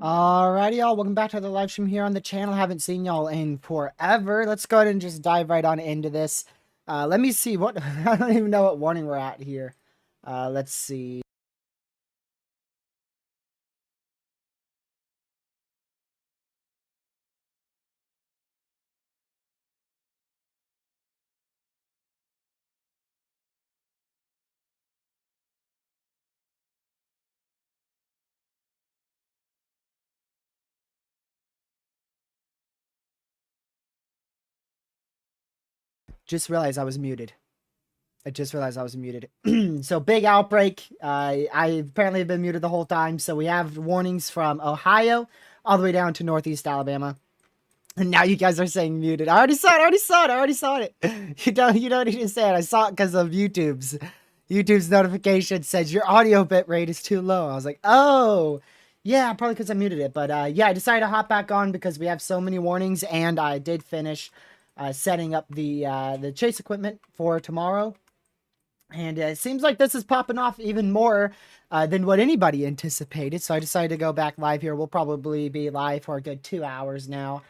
Alrighty, y'all. Welcome back to the live stream here on the channel. Haven't seen y'all in forever. Let's go ahead and just dive right on into this. Let me see what... I don't even know what warning we're at here. Let's see. Just realized I was muted. I just realized I was muted. So, big outbreak. I apparently have been muted the whole time. So, we have warnings from Ohio all the way down to Northeast Alabama. And now you guys are saying muted. I already saw it. You don't need to say it. I saw it because of YouTube's notification says your audio bit rate is too low. I was like, oh, yeah, probably because I muted it. But yeah, I decided to hop back on because we have so many warnings, and I did finish setting up the chase equipment for tomorrow. And it seems like this is popping off even more than what anybody anticipated. So I decided to go back live here. We'll probably be live for a good 2 hours now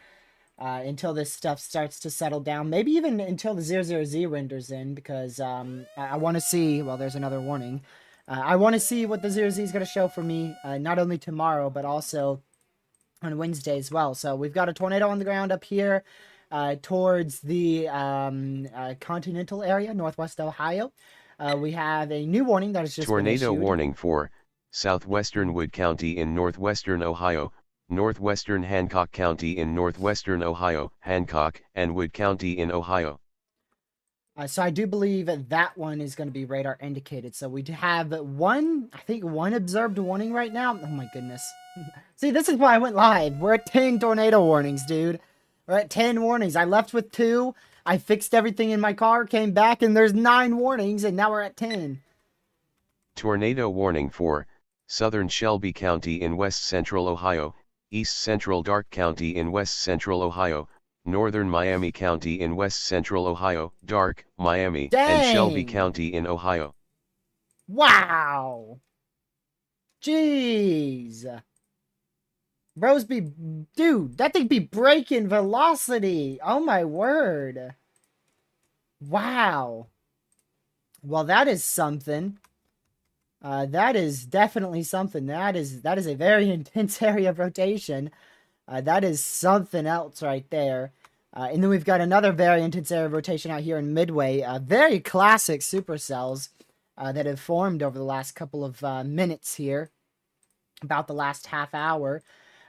until this stuff starts to settle down. Maybe even until the 00Z renders in, because I want to see... Well, there's another warning. I want to see what the 00Z is going to show for me, not only tomorrow, but also on Wednesday as well. So we've got a tornado on the ground up here towards the continental area, northwest Ohio. We have a new warning that is just tornado warning for southwestern Wood County in northwestern Ohio, northwestern Hancock County in northwestern Ohio, Hancock and Wood County in Ohio. So I do believe that one is going to be radar indicated. So we have one observed warning right now. Oh my goodness. See, this is why I went live. We're at 10 tornado warnings, dude. We're at 10 warnings. I left with 2. I fixed everything in my car, came back, and there's 9 warnings, and now we're at 10. Tornado warning for southern Shelby County in west central Ohio, east central Darke County in west central Ohio, northern Miami County in west central Ohio, Darke, Miami, and Shelby County in Ohio. Wow. Jeez. Bros be... Dude, that thing be breaking velocity. Oh my word. Wow. Well, that is something. That is definitely something. That is a very intense area of rotation. That is something else right there. And then we've got another very intense area of rotation out here in Midway. Very classic supercells that have formed over the last couple of minutes here. About the last half hour.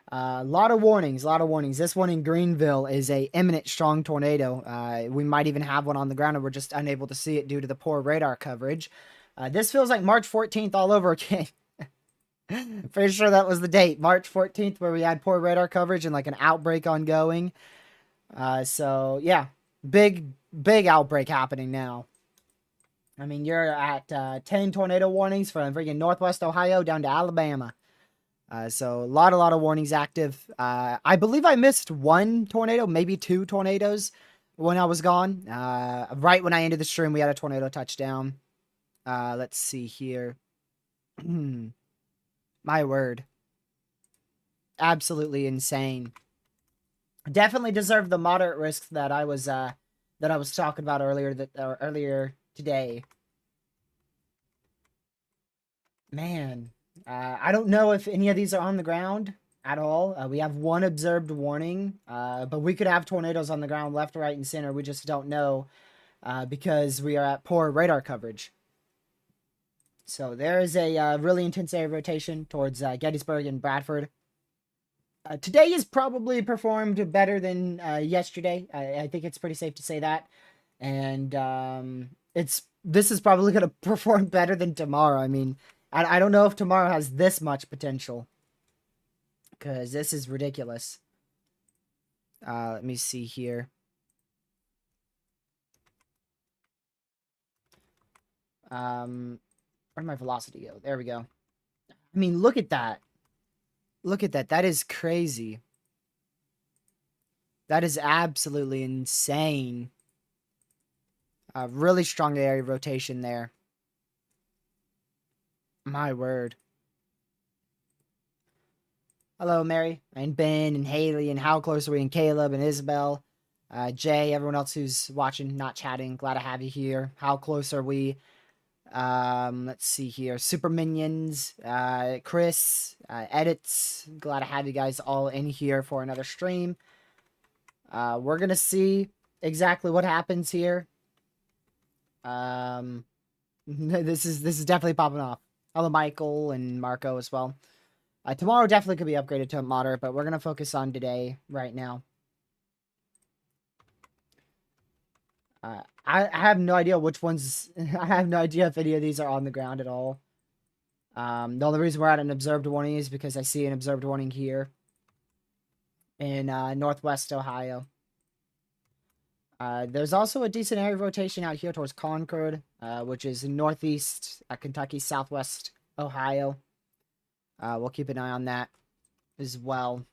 A lot of warnings, a lot of warnings. This one in Greenville is a imminent strong tornado. We might even have one on the ground and we're just unable to see it due to the poor radar coverage. This feels like March 14th all over again. Pretty sure that was the date, March 14th, where we had poor radar coverage and like an outbreak ongoing. So yeah, big outbreak happening now. I mean, you're at 10 tornado warnings from freaking Northwest Ohio down to Alabama. So a lot of warnings active. I believe I missed one tornado, maybe two tornadoes when I was gone. Right when I ended the stream, we had a tornado touchdown. Let's see here. My word. Absolutely insane. Definitely deserve the moderate risks that I was talking about earlier today. Man, I don't know if any of these are on the ground at all. We have one observed warning, but we could have tornadoes on the ground left, right, and center. We just don't know because we are at poor radar coverage. So there is a really intense area of rotation towards Gettysburg and Bradford. Today is probably performed better than yesterday. I think it's pretty safe to say that. And this is probably going to perform better than tomorrow. I mean, I don't know if tomorrow has this much potential. Because this is ridiculous. Let me see here. Where'd my velocity go? There we go. I mean, look at that. Look at that. That is crazy. That is absolutely insane. Really strong area rotation there. My word. Hello, Mary, and Ben, and Haley, and how close are we, and Caleb, and Isabel, Jay, everyone else who's watching, not chatting. Glad to have you here. How close are we? Let's see here. Super Minions, Chris, Edits. Glad to have you guys all in here for another stream. We're gonna see exactly what happens here. This is definitely popping off. Hello, Michael and Marco as well. Tomorrow definitely could be upgraded to a moderate, but we're gonna focus on today right now. I have no idea which ones. I have no idea if any of these are on the ground at all. The only reason we're at an observed warning is because I see an observed warning here in Northwest Ohio. There's also a decent area of rotation out here towards Concord, which is northeast Kentucky, southwest Ohio. We'll keep an eye on that as well.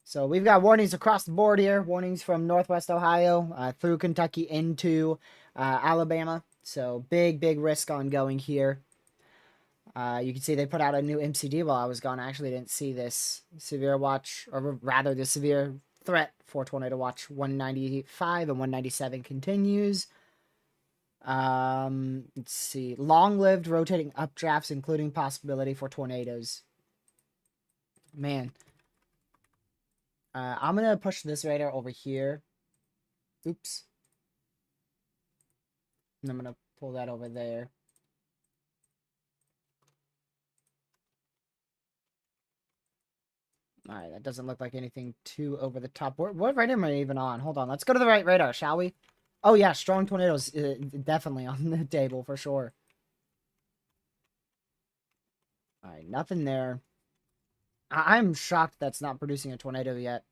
So we've got warnings across the board here. Warnings from Northwest Ohio through Kentucky into Alabama. So big risk ongoing here. You can see they put out a new MCD while I was gone. I actually didn't see this. Severe watch, or rather the severe threat for tornado watch 195 and 197 continues. Let's see. Long-lived rotating updrafts, including possibility for tornadoes. Man. I'm going to push this radar over here. Oops. And I'm going to pull that over there. Alright, that doesn't look like anything too over the top. What radar am I even on? Hold on, let's go to the right radar, shall we? Oh yeah, strong tornadoes definitely on the table for sure. Alright, nothing there. I'm shocked that's not producing a tornado yet.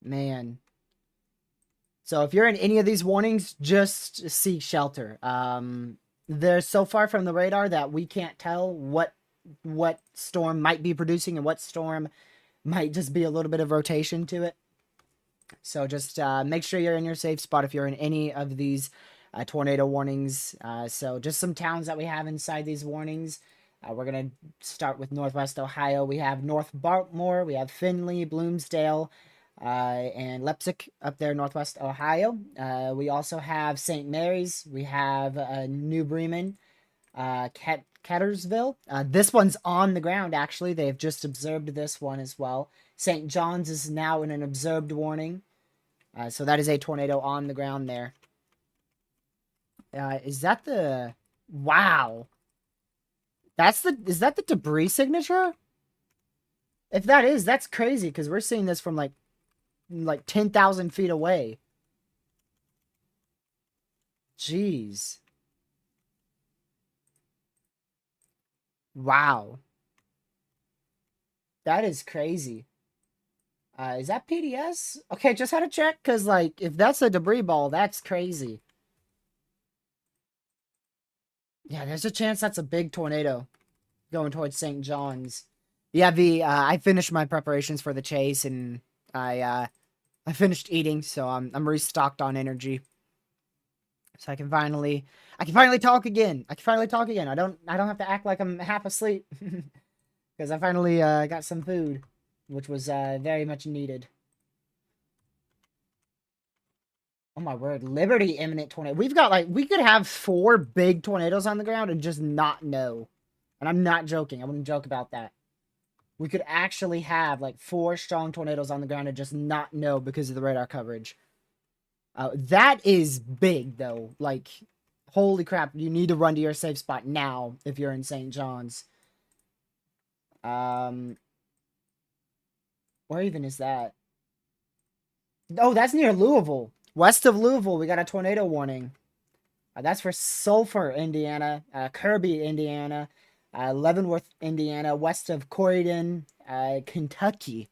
Man. So if you're in any of these warnings, just seek shelter. They're so far from the radar that we can't tell what storm might be producing and what storm might just be a little bit of rotation to it. So just make sure you're in your safe spot if you're in any of these tornado warnings. So just some towns that we have inside these warnings. We're going to start with Northwest Ohio. We have North Baltimore. We have Findlay, Bloomsdale, and Leipzig up there, Northwest Ohio. We also have St. Mary's. We have New Bremen, Kettersville. This one's on the ground, actually. They've just observed this one as well. St. John's is now in an observed warning. So that is a tornado on the ground there. Is that the... Wow. Is that the debris signature? If that is, that's crazy because we're seeing this from like 10,000 feet away. Jeez. Wow. That is crazy. Is that PDS? Okay, just had to check because like if that's a debris ball, that's crazy. Yeah, there's a chance that's a big tornado going towards St. John's. Yeah, I finished my preparations for the chase and I finished eating, so I'm restocked on energy. So I can finally talk again. I can finally talk again. I don't have to act like I'm half asleep because I finally got some food, which was very much needed. Oh my word, Liberty imminent tornado. We've got like we could have 4 big tornadoes on the ground and just not know. And I'm not joking. I wouldn't joke about that. We could actually have like 4 strong tornadoes on the ground and just not know because of the radar coverage. That is big though. Like, holy crap! You need to run to your safe spot now if you're in St. John's. Um, where even is that? Oh, that's near Louisville. West of Louisville, we got a tornado warning. That's for Sulphur, Indiana, Kirby, Indiana, Leavenworth, Indiana, west of Corydon, Kentucky.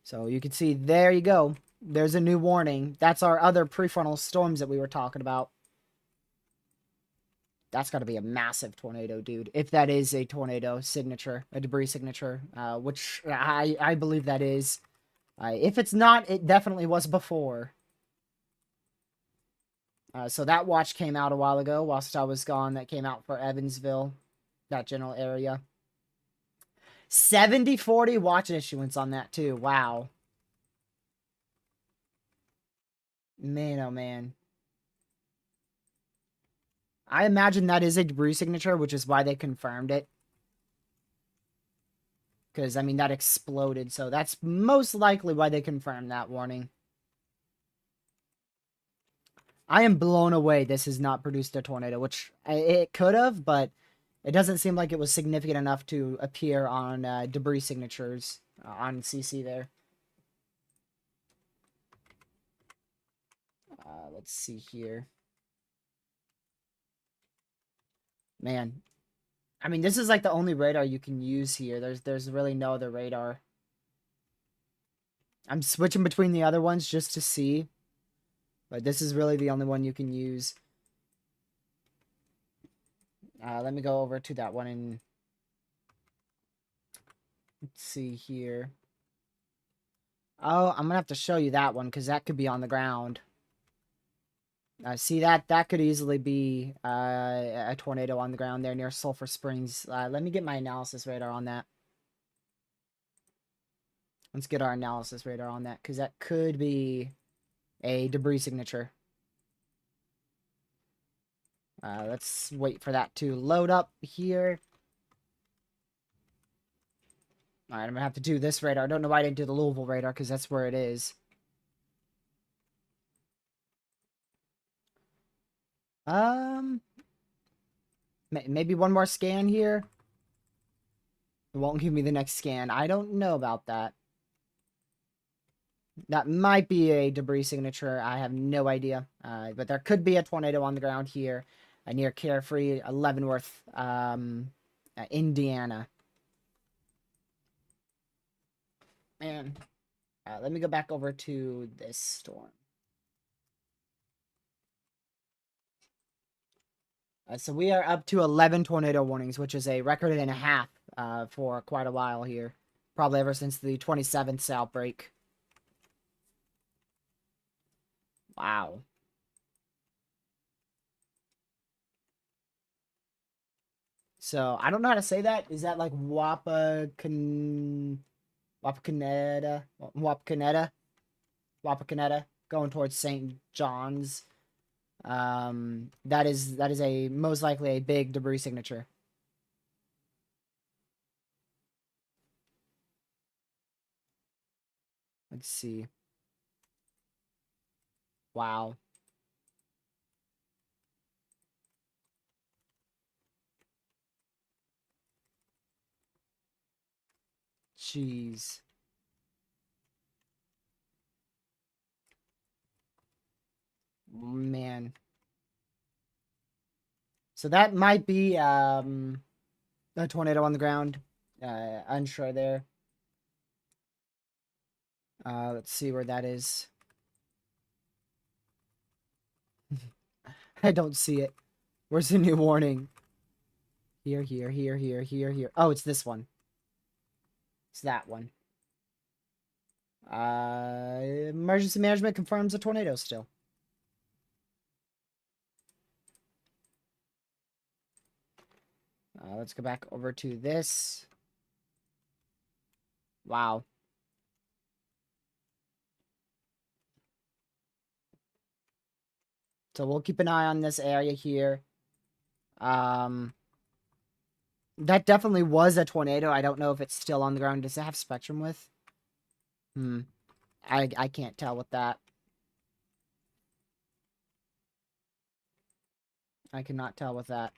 So you can see, there you go. There's a new warning. That's our other prefrontal storms that we were talking about. That's got to be a massive tornado, dude. If that is a tornado signature, a debris signature, which I believe that is. If it's not, it definitely was before. So that watch came out a while ago whilst I was gone. That came out for Evansville, that general area. 70-40 watch issuance on that too. Wow. Man, oh man. I imagine that is a debris signature, which is why they confirmed it. Because, I mean, that exploded, so that's most likely why they confirmed that warning. I am blown away this has not produced a tornado, which it could have, but it doesn't seem like it was significant enough to appear on debris signatures on CC there. Let's see here. Man, I mean, this is like the only radar you can use here. There's really no other radar. I'm switching between the other ones just to see, but this is really the only one you can use. Let me go over to that one and let's see here. Oh, I'm gonna have to show you that one because that could be on the ground. See that could easily be a tornado on the ground there near Sulphur Springs. Let me get my analysis radar on that. Let's get our analysis radar on that because that could be a debris signature. Let's wait for that to load up here. Alright, I'm gonna have to do this radar. I don't know why I didn't do the Louisville radar because that's where it is. Maybe one more scan here. It won't give me the next scan. I don't know about that. That might be a debris signature. I have no idea. But there could be a tornado on the ground here near Carefree, Leavenworth, Indiana. Man, let me go back over to this storm. So we are up to 11 tornado warnings, which is a record and a half for quite a while here. Probably ever since the 27th outbreak. Wow. So, I don't know how to say that. Is that like Wapakoneta? Wapakoneta? Going towards St. John's. That is a most likely a big debris signature. Let's see. Wow. Jeez. Man. So that might be a tornado on the ground. Unsure there. Let's see where that is. I don't see it. Where's the new warning? Here, here, here, here, here, here. Oh, it's this one. It's that one. Emergency management confirms a tornado still. Let's go back over to this. Wow. So we'll keep an eye on this area here. That definitely was a tornado. I don't know if it's still on the ground. Does it have spectrum width? I can't tell with that. I cannot tell with that.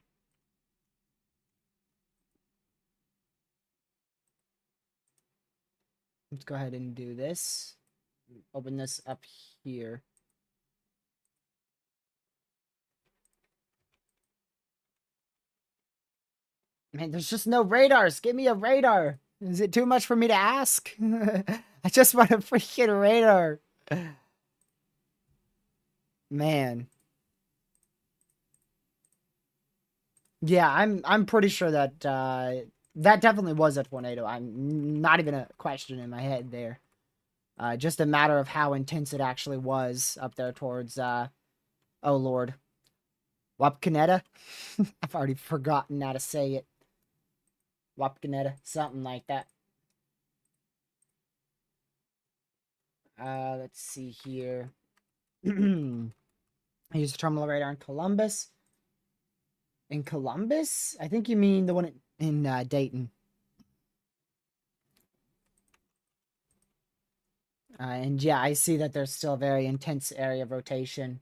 Let's go ahead and do this. Open this up here. Man, there's just no radars. Give me a radar. Is it too much for me to ask? I just want a freaking radar. Man. Yeah, I'm pretty sure that that definitely was a tornado. I'm not even a question in my head there. Just a matter of how intense it actually was up there towards oh lord. Wapkoneta? I've already forgotten how to say it. Wapkoneta, something like that. Let's see here. I used a terminal radar in Columbus. In Columbus? I think you mean the one in Dayton. And yeah, I see that there's still a very intense area of rotation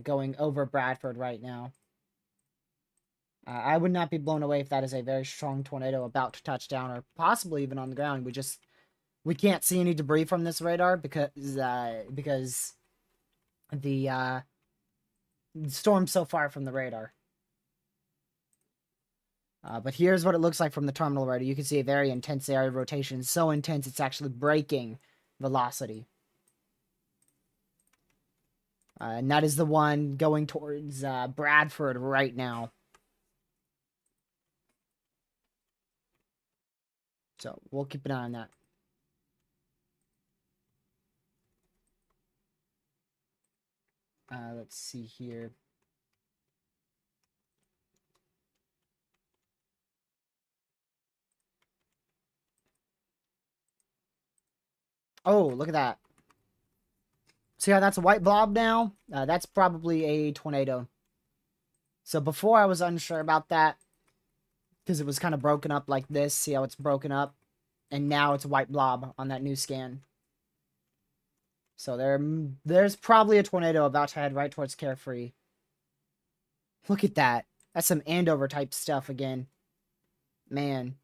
going over Bradford right now. I would not be blown away if that is a very strong tornado about to touch down or possibly even on the ground. We can't see any debris from this radar because the storm's so far from the radar. But here's what it looks like from the terminal radar. You can see a very intense area of rotation. So intense it's actually breaking velocity. And that is the one going towards Bradford right now. So we'll keep an eye on that. Let's see here. Oh, look at that. See how that's a white blob now? That's probably a tornado. So before I was unsure about that because it was kind of broken up like this. See how it's broken up? And now it's a white blob on that new scan. So there's probably a tornado about to head right towards Carefree. Look at that. That's some Andover type stuff again. Man.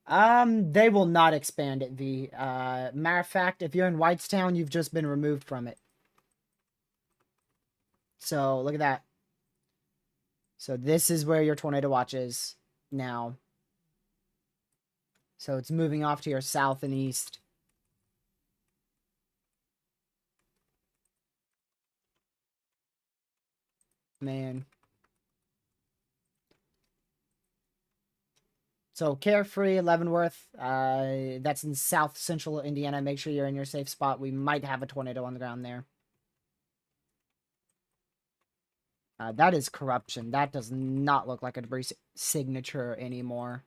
They will not expand it, V. Matter of fact, if you're in Whitestown, you've just been removed from it. So, look at that. So, this is where your tornado watch is now. So, it's moving off to your south and east. Man. So, Carefree, Leavenworth, that's in south central Indiana. Make sure you're in your safe spot. We might have a tornado on the ground there. That is corruption. That does not look like a debris signature anymore.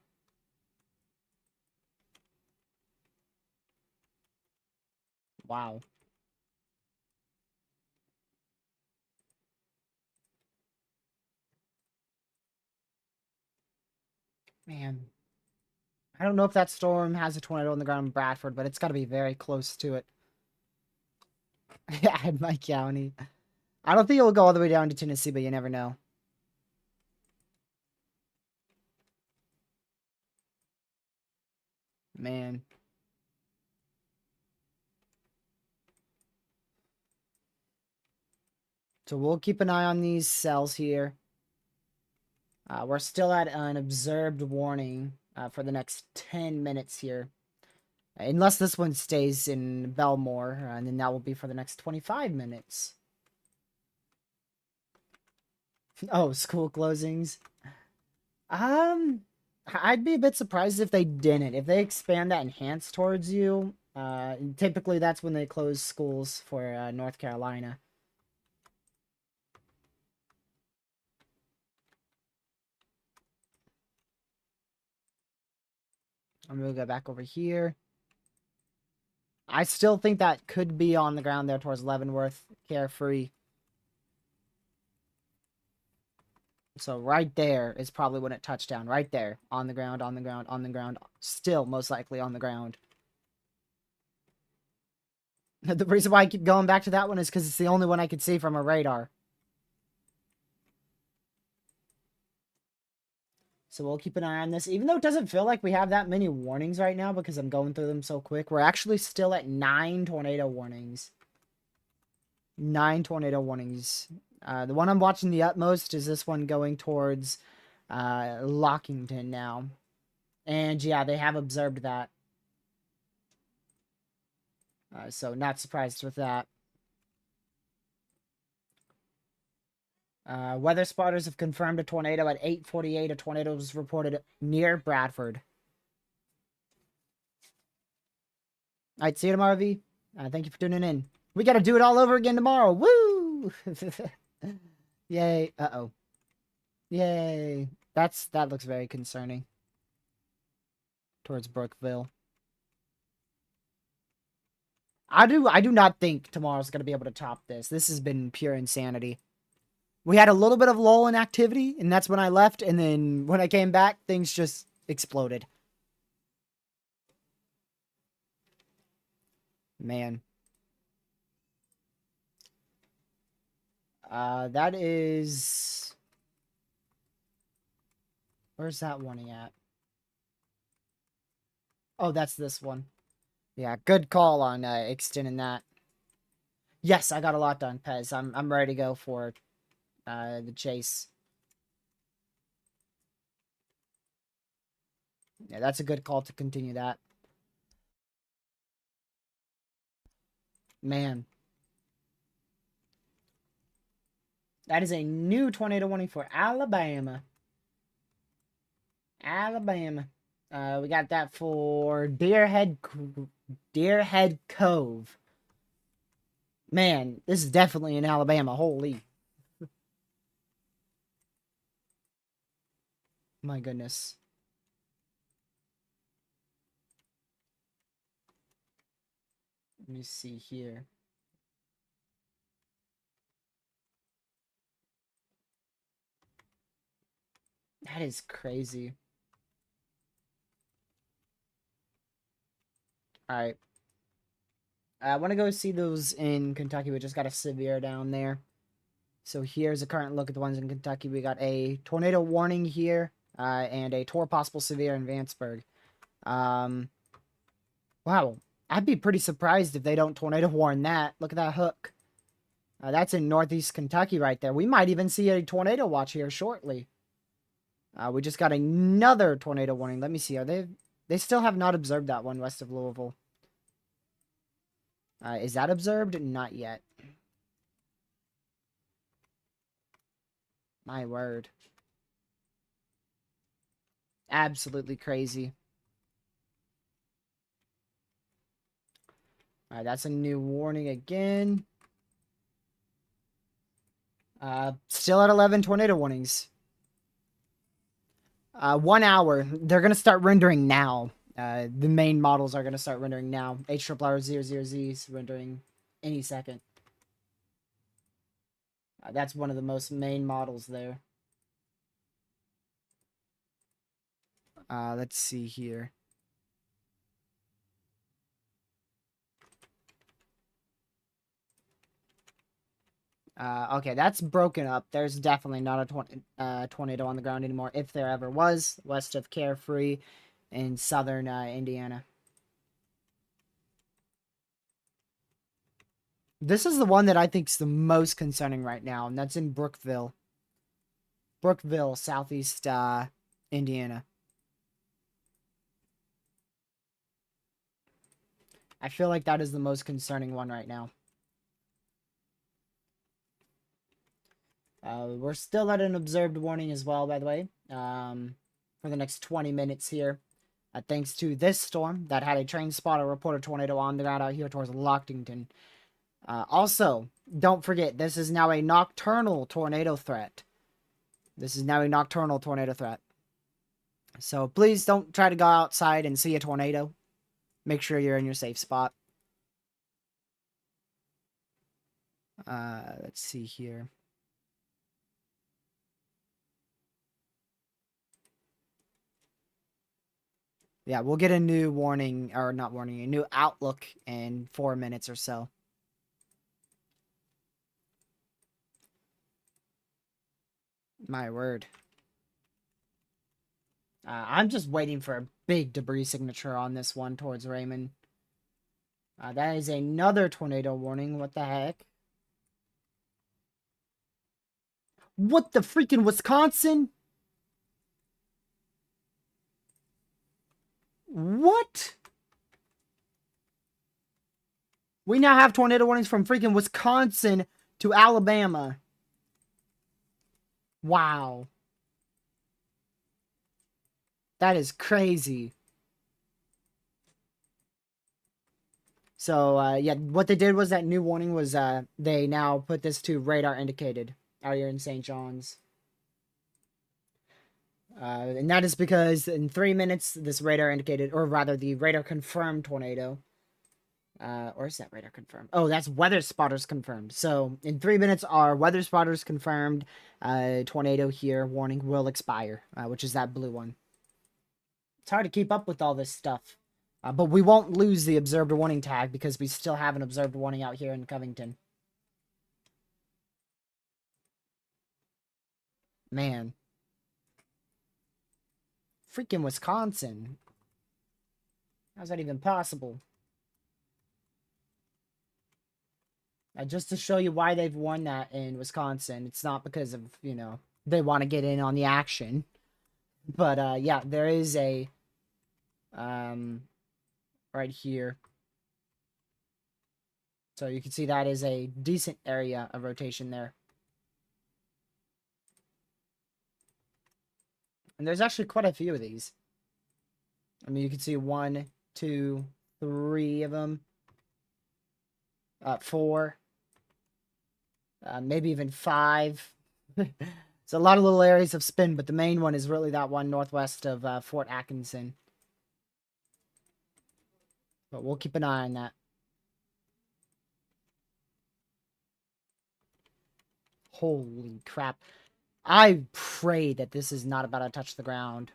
Wow. Man. I don't know if that storm has a tornado on the ground in Bradford, but it's got to be very close to it. Yeah, in my county. I don't think it'll go all the way down to Tennessee, but you never know. Man. So we'll keep an eye on these cells here. We're still at an observed warning for the next 10 minutes here. Unless this one stays in Belmore, and then that will be for the next 25 minutes. Oh, school closings. I'd be a bit surprised if they didn't. If they expand that enhance towards you, typically that's when they close schools for North Carolina. I'm gonna go back over here. I still think that could be on the ground there towards Leavenworth, Carefree. So right there is probably when it touched down. Right there. On the ground, on the ground, on the ground. Still most likely on the ground. The reason why I keep going back to that one is because it's the only one I could see from a radar. So we'll keep an eye on this. Even though it doesn't feel like we have that many warnings right now because I'm going through them so quick, we're actually still at 9 tornado warnings. 9 tornado warnings. The one I'm watching the utmost is this one going towards Lockington now. And yeah, they have observed that. So not surprised with that. Weather spotters have confirmed a tornado at 8:48. A tornado was reported near Bradford. Alright, see you tomorrow, V. Thank you for tuning in. We gotta do it all over again tomorrow. Woo! Yay. Uh-oh. Yay. That looks very concerning. Towards Brookville. I do not think tomorrow's gonna be able to top this. This has been pure insanity. We had a little bit of lull in activity, and that's when I left, and then when I came back, things just exploded. Man. That is... Where's that warning at? Oh, that's this one. Yeah, good call on extending that. Yes, I got a lot done, Pez. I'm ready to go for the chase. Yeah, that's a good call to continue that. Man. That is a new tornado warning for Alabama. Alabama. We got that for Deerhead Cove. Man, this is definitely in Alabama. Holy. My goodness. Let me see here. That is crazy. Alright. I want to go see those in Kentucky. We just got a severe down there. So here's a current look at the ones in Kentucky. We got a tornado warning here. And a possible severe in Vanceburg. Wow. I'd be pretty surprised if they don't tornado warn that. Look at that hook. That's in northeast Kentucky right there. We might even see a tornado watch here shortly. We just got another tornado warning. Let me see. Are they still have not observed that one west of Louisville. Is that observed? Not yet. My word. Absolutely crazy. Alright, that's a new warning again. Still at 11 tornado warnings. 1 hour. They're going to start rendering now. The main models are going to start rendering now. HRR00Z is rendering any second. That's one of the most main models there. Let's see here. Okay, that's broken up. There's definitely not a tornado on the ground anymore, if there ever was, west of Carefree in southern Indiana. This is the one that I think is the most concerning right now, and that's in Brookville. Brookville, southeast Indiana. I feel like that is the most concerning one right now. We're still at an observed warning as well, by the way, for the next 20 minutes here. Thanks to this storm that had a train spotter report a tornado on the ground out here towards Lockington. Also, don't forget, this is now a nocturnal tornado threat. This is now a nocturnal tornado threat. So please don't try to go outside and see a tornado. Make sure you're in your safe spot. Let's see here. Yeah, we'll get a new warning, or not warning, a new outlook in 4 minutes or so. My word. I'm just waiting for a big debris signature on this one towards Raymond. That is another tornado warning. What the heck? What the freaking Wisconsin? What? We now have tornado warnings from freaking Wisconsin to Alabama. Wow. That is crazy. So, yeah, what they did was that new warning was they now put this to radar indicated out here in St. John's. And that is because in 3 minutes, this radar indicated, or rather, the radar confirmed tornado. Or is that radar confirmed? Oh, that's weather spotters confirmed. So in 3 minutes, our weather spotters confirmed tornado here warning will expire, which is that blue one. It's hard to keep up with all this stuff. But we won't lose the observed warning tag because we still have an observed warning out here in Covington. Man. Freaking Wisconsin. How's that even possible? Just to show you why they've won that in Wisconsin. It's not because of, you know, they want to get in on the action. But, yeah, there is a, right here. So you can see that is a decent area of rotation there. And there's actually quite a few of these. I mean, you can see 1, 2, 3 of them. 4. Maybe even 5. It's a lot of little areas of spin, but the main one is really that one northwest of Fort Atkinson. But we'll keep an eye on that. Holy crap. I pray that this is not about to touch the ground.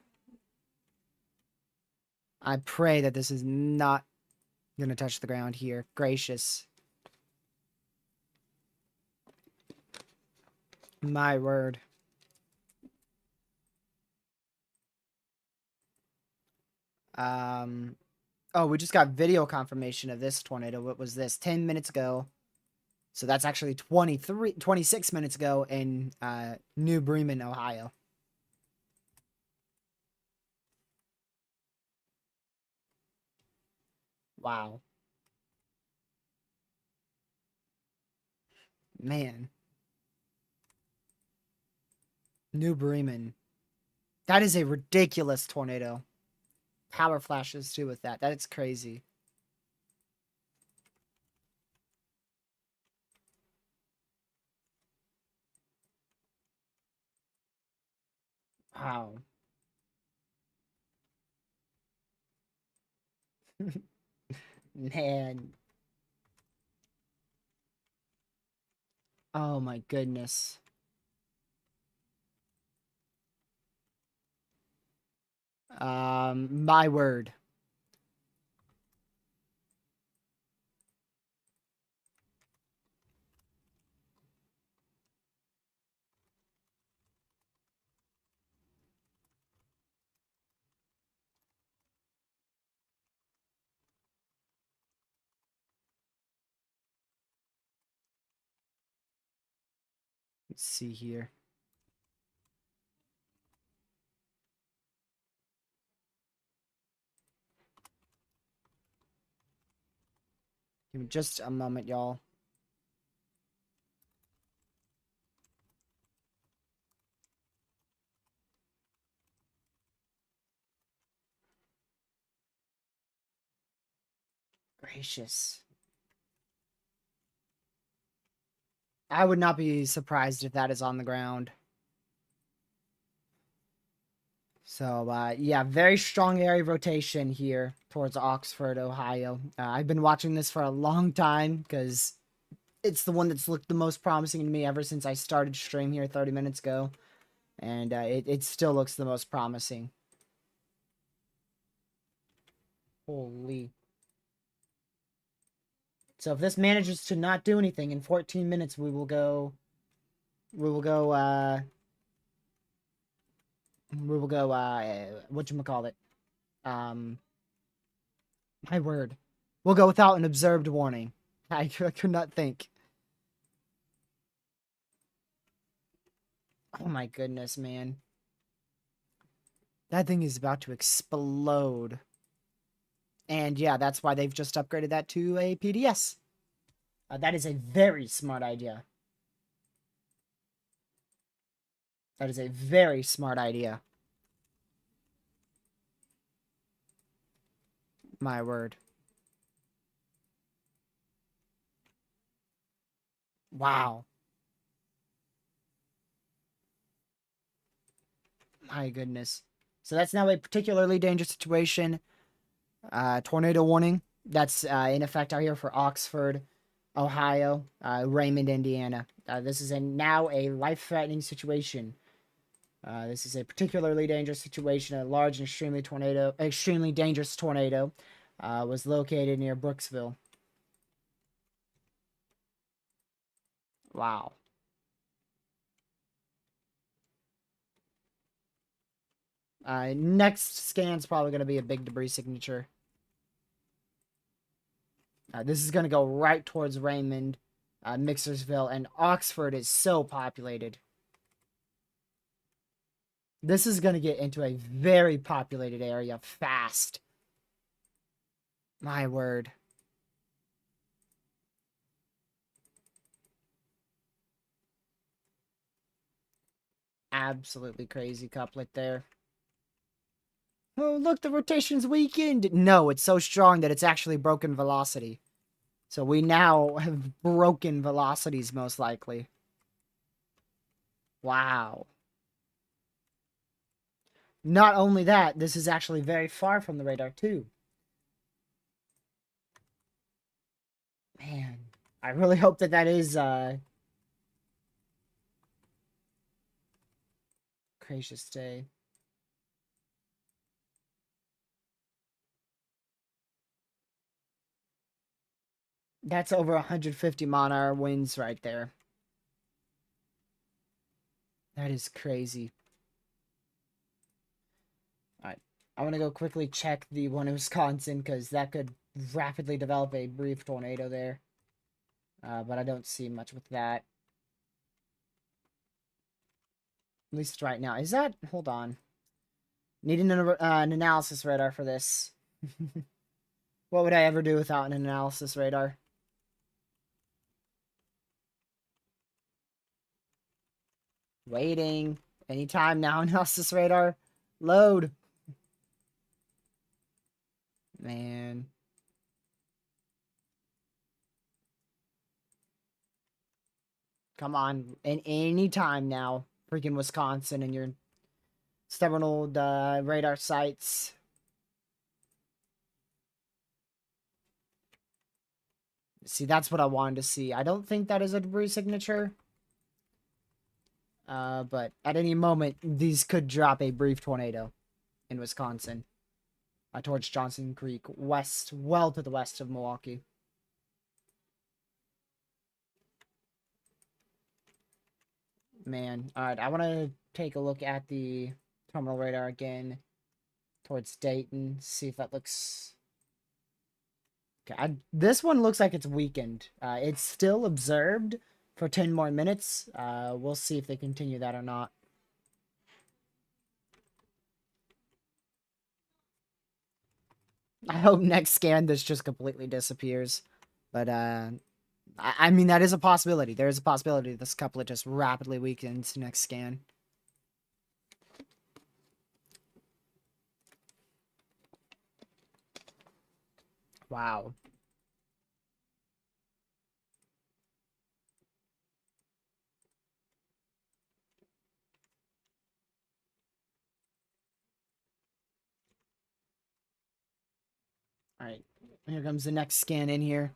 I pray that this is not going to touch the ground here. Gracious. My word. Oh, we just got video confirmation of this tornado. What was this? 10 minutes ago. So that's actually 26 minutes ago in New Bremen, Ohio. Wow. Man. New Bremen. That is a ridiculous tornado. Power flashes too with that. That's crazy. Wow. Man. Oh my goodness. My word. Let's see here. Give me just a moment, y'all. Gracious. I would not be surprised if that is on the ground. So, yeah, very strong area rotation here towards Oxford, Ohio. I've been watching this for a long time because it's the one that's looked the most promising to me ever since I started stream here 30 minutes ago. And it still looks the most promising. Holy. So if this manages to not do anything in 14 minutes, we will go, whatchamacallit? My word. We'll go without an observed warning. I could not think. Oh my goodness, man. That thing is about to explode. And yeah, that's why they've just upgraded that to a PDS. That is a very smart idea. That is a very smart idea. My word. Wow. My goodness. So that's now a particularly dangerous situation. Tornado warning. That's in effect out here for Oxford, Ohio, Raymond, Indiana. This is now a life-threatening situation. This is a particularly dangerous situation. A large and extremely dangerous tornado was located near Brooksville. Wow. Next scan's probably going to be a big debris signature. This is going to go right towards Raymond, Mixersville, and Oxford is so populated. This is going to get into a very populated area fast. My word. Absolutely crazy couplet there. Oh, look, the rotation's weakened. No, it's so strong that it's actually broken velocity. So we now have broken velocities, most likely. Wow. Not only that, this is actually very far from the radar, too. Man, I really hope that that is, gracious day. That's over 150 mile-an-hour winds right there. That is crazy. Alright, I want to go quickly check the one in Wisconsin, because that could rapidly develop a brief tornado there. But I don't see much with that. At least right now. Is that... Hold on. Need an analysis radar for this. What would I ever do without an analysis radar? Waiting. Anytime now, analysis radar. Load. Man. Come on. In any time now. Freaking Wisconsin and your stubborn old radar sites. See, that's what I wanted to see. I don't think that is a debris signature. But at any moment, these could drop a brief tornado in Wisconsin. Towards Johnson Creek, west, well to the west of Milwaukee. Man, alright, I want to take a look at the terminal radar again towards Dayton, see if that looks... Okay, this one looks like it's weakened. It's still observed for 10 more minutes. We'll see if they continue that or not. I hope next scan this just completely disappears. But I mean, that is a possibility. There is a possibility this couplet just rapidly weakens next scan. Wow. All right. Here comes the next scan in here.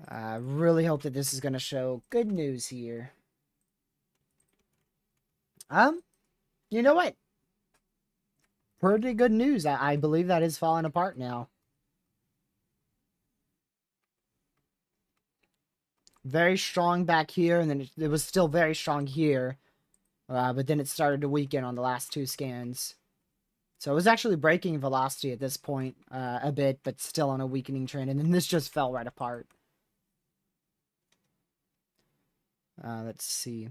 I really hope that this is going to show good news here. You know what? Pretty good news. I believe that is falling apart now. Very strong back here, and then it was still very strong here. But then it started to weaken on the last two scans. So it was actually breaking velocity at this point a bit, but still on a weakening trend. And then this just fell right apart. Let's see.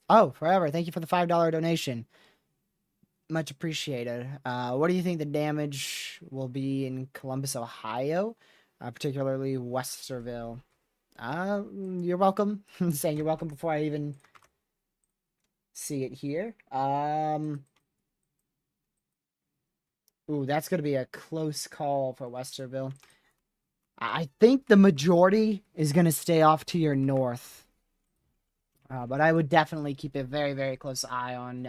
Oh, forever. Thank you for the $5 donation. Much appreciated. What do you think the damage will be in Columbus, Ohio? Particularly Westerville. You're welcome. I'm saying you're welcome before I even see it here. Ooh, that's going to be a close call for Westerville. I think the majority is going to stay off to your north. But I would definitely keep a very, very close eye on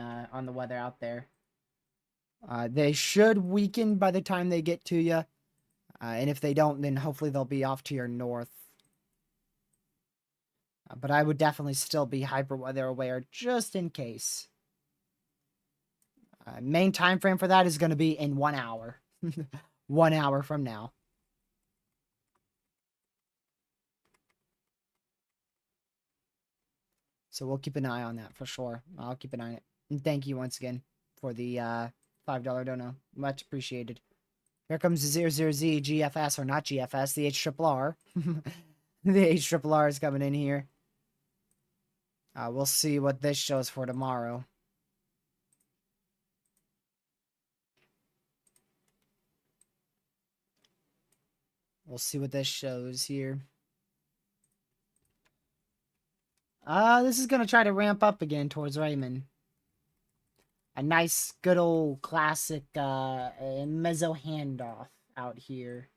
the weather out there. They should weaken by the time they get to you. And if they don't, then hopefully they'll be off to your north. But I would definitely still be hyper weather aware just in case. Main time frame for that is going to be in 1 hour. 1 hour from now. So we'll keep an eye on that for sure. I'll keep an eye on it. And thank you once again for the $5 dono. Much appreciated. Here comes the 00Z GFS, or not GFS, the HRRR. The HRRR is coming in here. We'll see what this shows for tomorrow. We'll see what this shows here. This is going to try to ramp up again towards Raymond. A nice, good old classic mezzo handoff out here.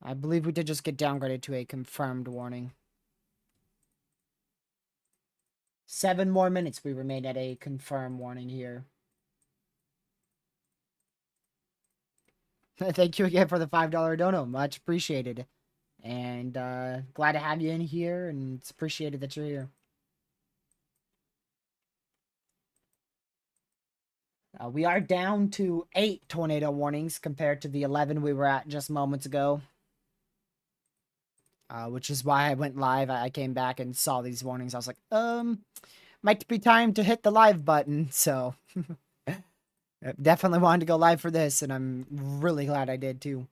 I believe we did just get downgraded to a confirmed warning. 7 more minutes we remain at a confirmed warning here. Thank you again for the $5 dono. Much appreciated. And glad to have you in here, and it's appreciated that you're here. We are down to 8 tornado warnings compared to the 11 we were at just moments ago. Which is why I went live. I came back and saw these warnings. I was like, might be time to hit the live button. So, definitely wanted to go live for this, and I'm really glad I did too.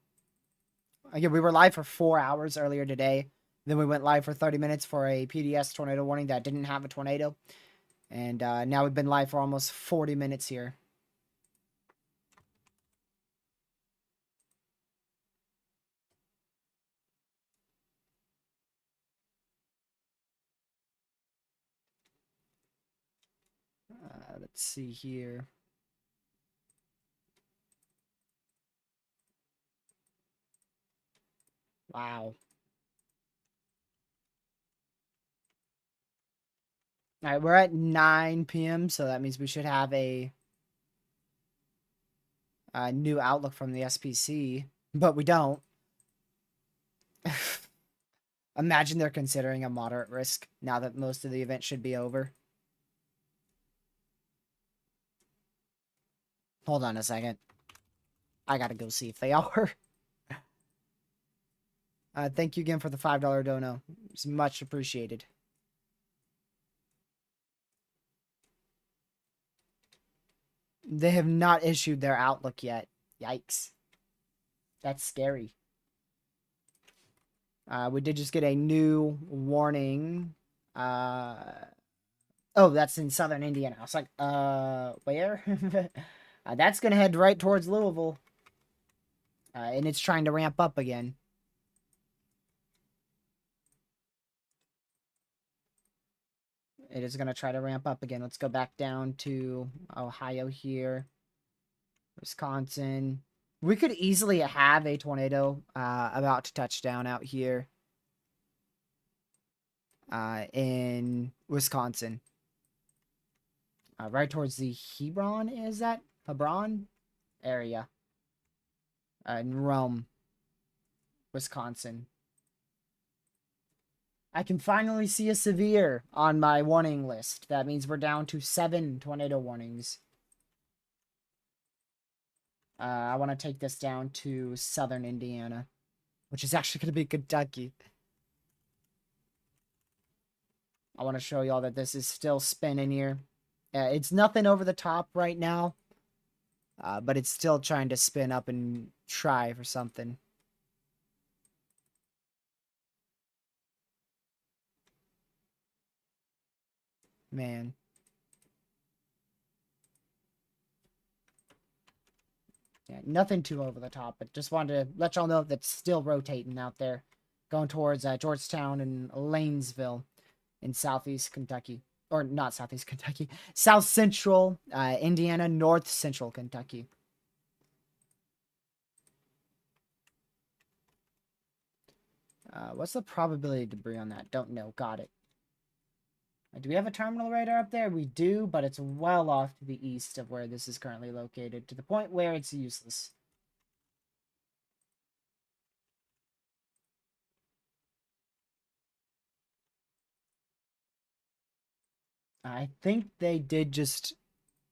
Again, we were live for 4 hours earlier today. Then we went live for 30 minutes for a PDS tornado warning that didn't have a tornado. And now we've been live for almost 40 minutes here. Let's see here. Wow. All right, we're at 9 p.m., so that means we should have a new outlook from the SPC, but we don't. Imagine they're considering a moderate risk now that most of the event should be over. Hold on a second. I gotta go see if they are. Thank you again for the $5 dono. It's much appreciated. They have not issued their outlook yet. Yikes. That's scary. We did just get a new warning. Oh, that's in southern Indiana. I was like, where? That's gonna head right towards Louisville. And it's trying to ramp up again. It is gonna try to ramp up again. Let's go back down to Ohio here. Wisconsin. We could easily have a tornado about to touch down out here in Wisconsin. Right towards the Hebron, is that? Hebron area. In Rome, Wisconsin. I can finally see a severe on my warning list. That means we're down to 7 tornado warnings. I want to take this down to southern Indiana, which is actually going to be Kentucky. I want to show y'all that this is still spinning here. It's nothing over the top right now, but it's still trying to spin up and try for something. Man. Yeah, nothing too over the top, but just wanted to let y'all know that's still rotating out there, going towards Georgetown and Lanesville in southeast Kentucky. Or not southeast Kentucky, south central Indiana, north central Kentucky. What's the probability of debris on that? Don't know. Got it. Do we have a terminal radar up there? We do, but it's well off to the east of where this is currently located, to the point where it's useless. I think they did just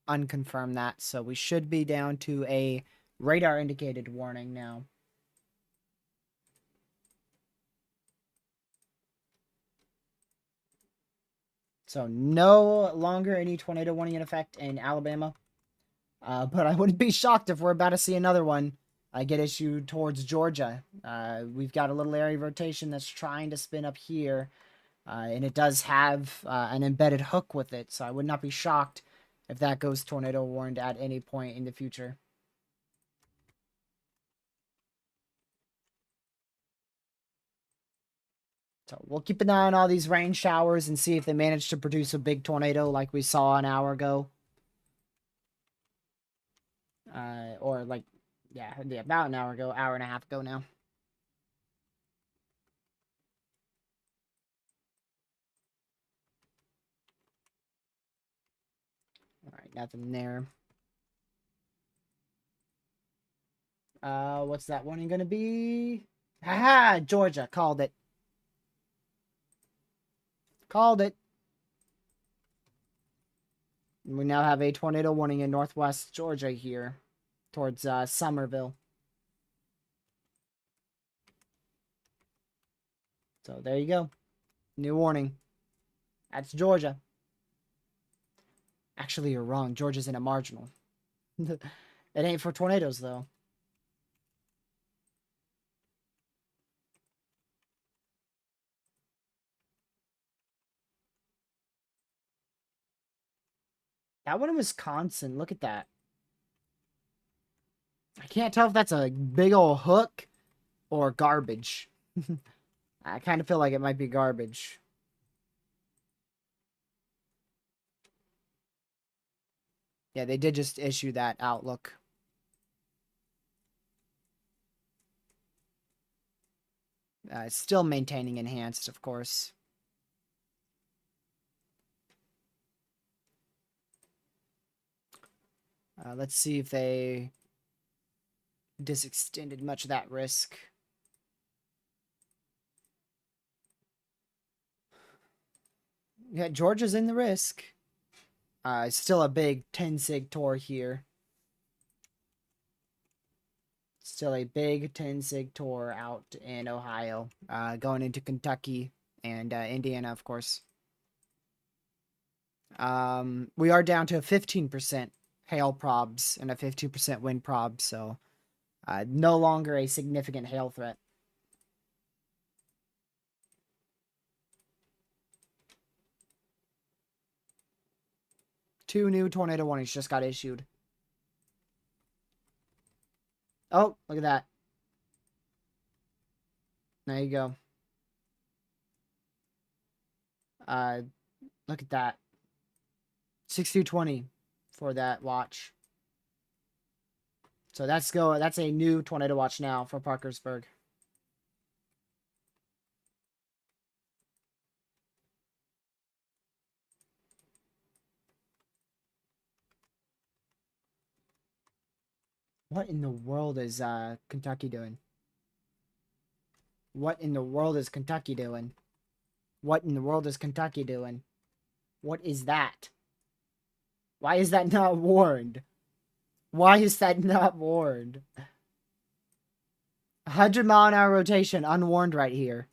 unconfirm that, so we should be down to a radar indicated warning now. So no longer any tornado warning in effect in Alabama. But I wouldn't be shocked if we're about to see another one get issued towards Georgia. We've got a little area of rotation that's trying to spin up here. And it does have an embedded hook with it, so I would not be shocked if that goes tornado warned at any point in the future. So we'll keep an eye on all these rain showers and see if they manage to produce a big tornado like we saw an hour ago. Or like, yeah, about an hour ago, hour and a half ago now. Alright, nothing there. What's that warning gonna be? Haha, Georgia, called it. Called it. We now have a tornado warning in northwest Georgia here, towards Somerville. So there you go. New warning. That's Georgia. Actually, you're wrong. Georgia's in a marginal. It ain't for tornadoes, though. That one in Wisconsin. Look at that. I can't tell if that's a big old hook or garbage. I kind of feel like it might be garbage. Yeah, they did just issue that outlook. Still maintaining enhanced, of course. Let's see if they disextended much of that risk. Yeah, Georgia's in the risk. Still a big 10 sig tour here. Still a big 10 sig tour out in Ohio, going into Kentucky and Indiana, of course. We are down to a 15% hail probs and a 15% wind prob, so No longer a significant hail threat. Two new tornado warnings just got issued. Oh, look at that. There you go. Look at that. 6220 for that watch. So that's a new tornado watch now for Parkersburg. What in the world is Kentucky doing? What in the world is Kentucky doing? What in the world is Kentucky doing? What is that? Why is that not warned? Why is that not warned? 100-mile-an-hour rotation, unwarned right here.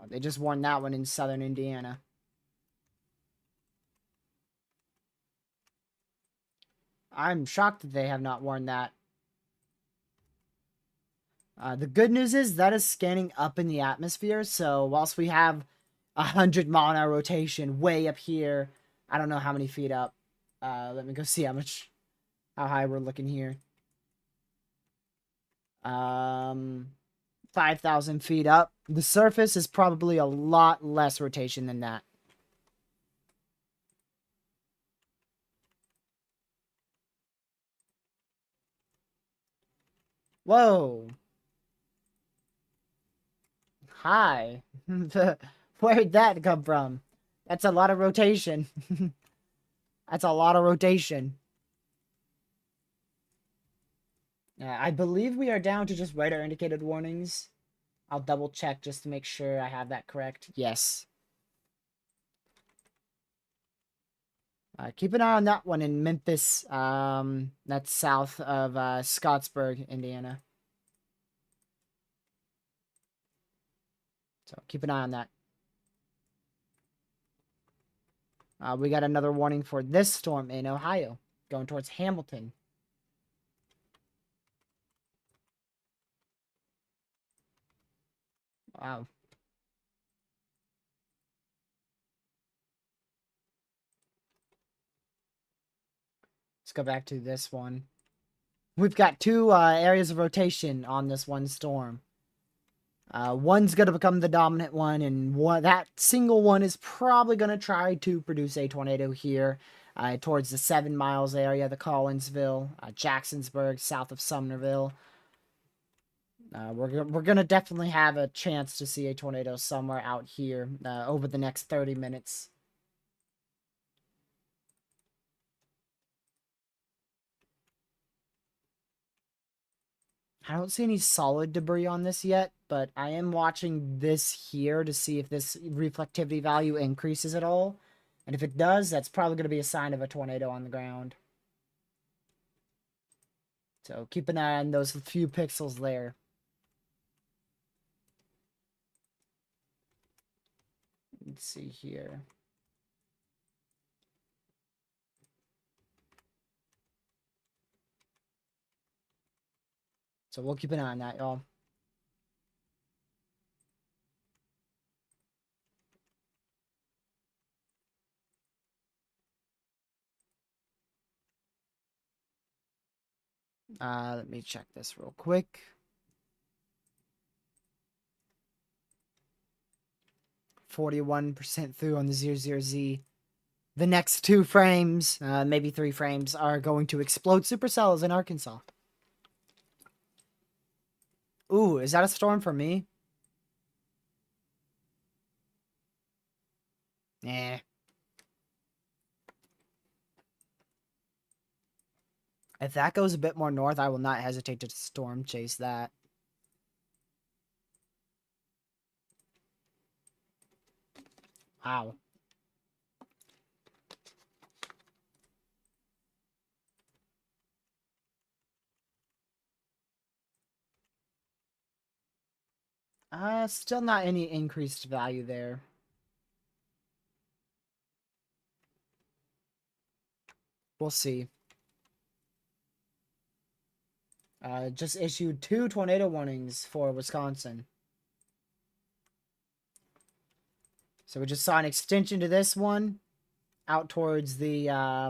They just warned that one in southern Indiana. I'm shocked that they have not warned that. The good news is that is scanning up in the atmosphere, so whilst we have 100-mile-an-hour rotation way up here, I don't know how many feet up. Let me go see how high we're looking here. 5,000 feet up. The surface is probably a lot less rotation than that. Whoa. Hi. Where'd that come from? That's a lot of rotation. That's a lot of rotation. I believe we are down to just radar indicated warnings. I'll double check just to make sure I have that correct. Yes. Keep an eye on that one in Memphis. That's south of Scottsburg, Indiana. So keep an eye on that. We got another warning for this storm in Ohio, going towards Hamilton. Wow. Let's go back to this one. We've got two areas of rotation on this one storm. One's going to become the dominant one, and that single one is probably going to try to produce a tornado here towards the 7 miles area, the Collinsville, Jacksonsburg, south of Sumnerville. We're going to definitely have a chance to see a tornado somewhere out here over the next 30 minutes. I don't see any solid debris on this yet, but I am watching this here to see if this reflectivity value increases at all. And if it does, that's probably going to be a sign of a tornado on the ground. So keep an eye on those few pixels there. Let's see here. So we'll keep an eye on that, y'all. Let me check this real quick. 41% through on the 00Z. The next 2 frames, maybe 3 frames, are going to explode supercells in Arkansas. Ooh, is that a storm for me? Eh. If that goes a bit more north, I will not hesitate to storm chase that. Wow. Still not any increased value there. We'll see. Just issued 2 tornado warnings for Wisconsin. So we just saw an extension to this one out towards the a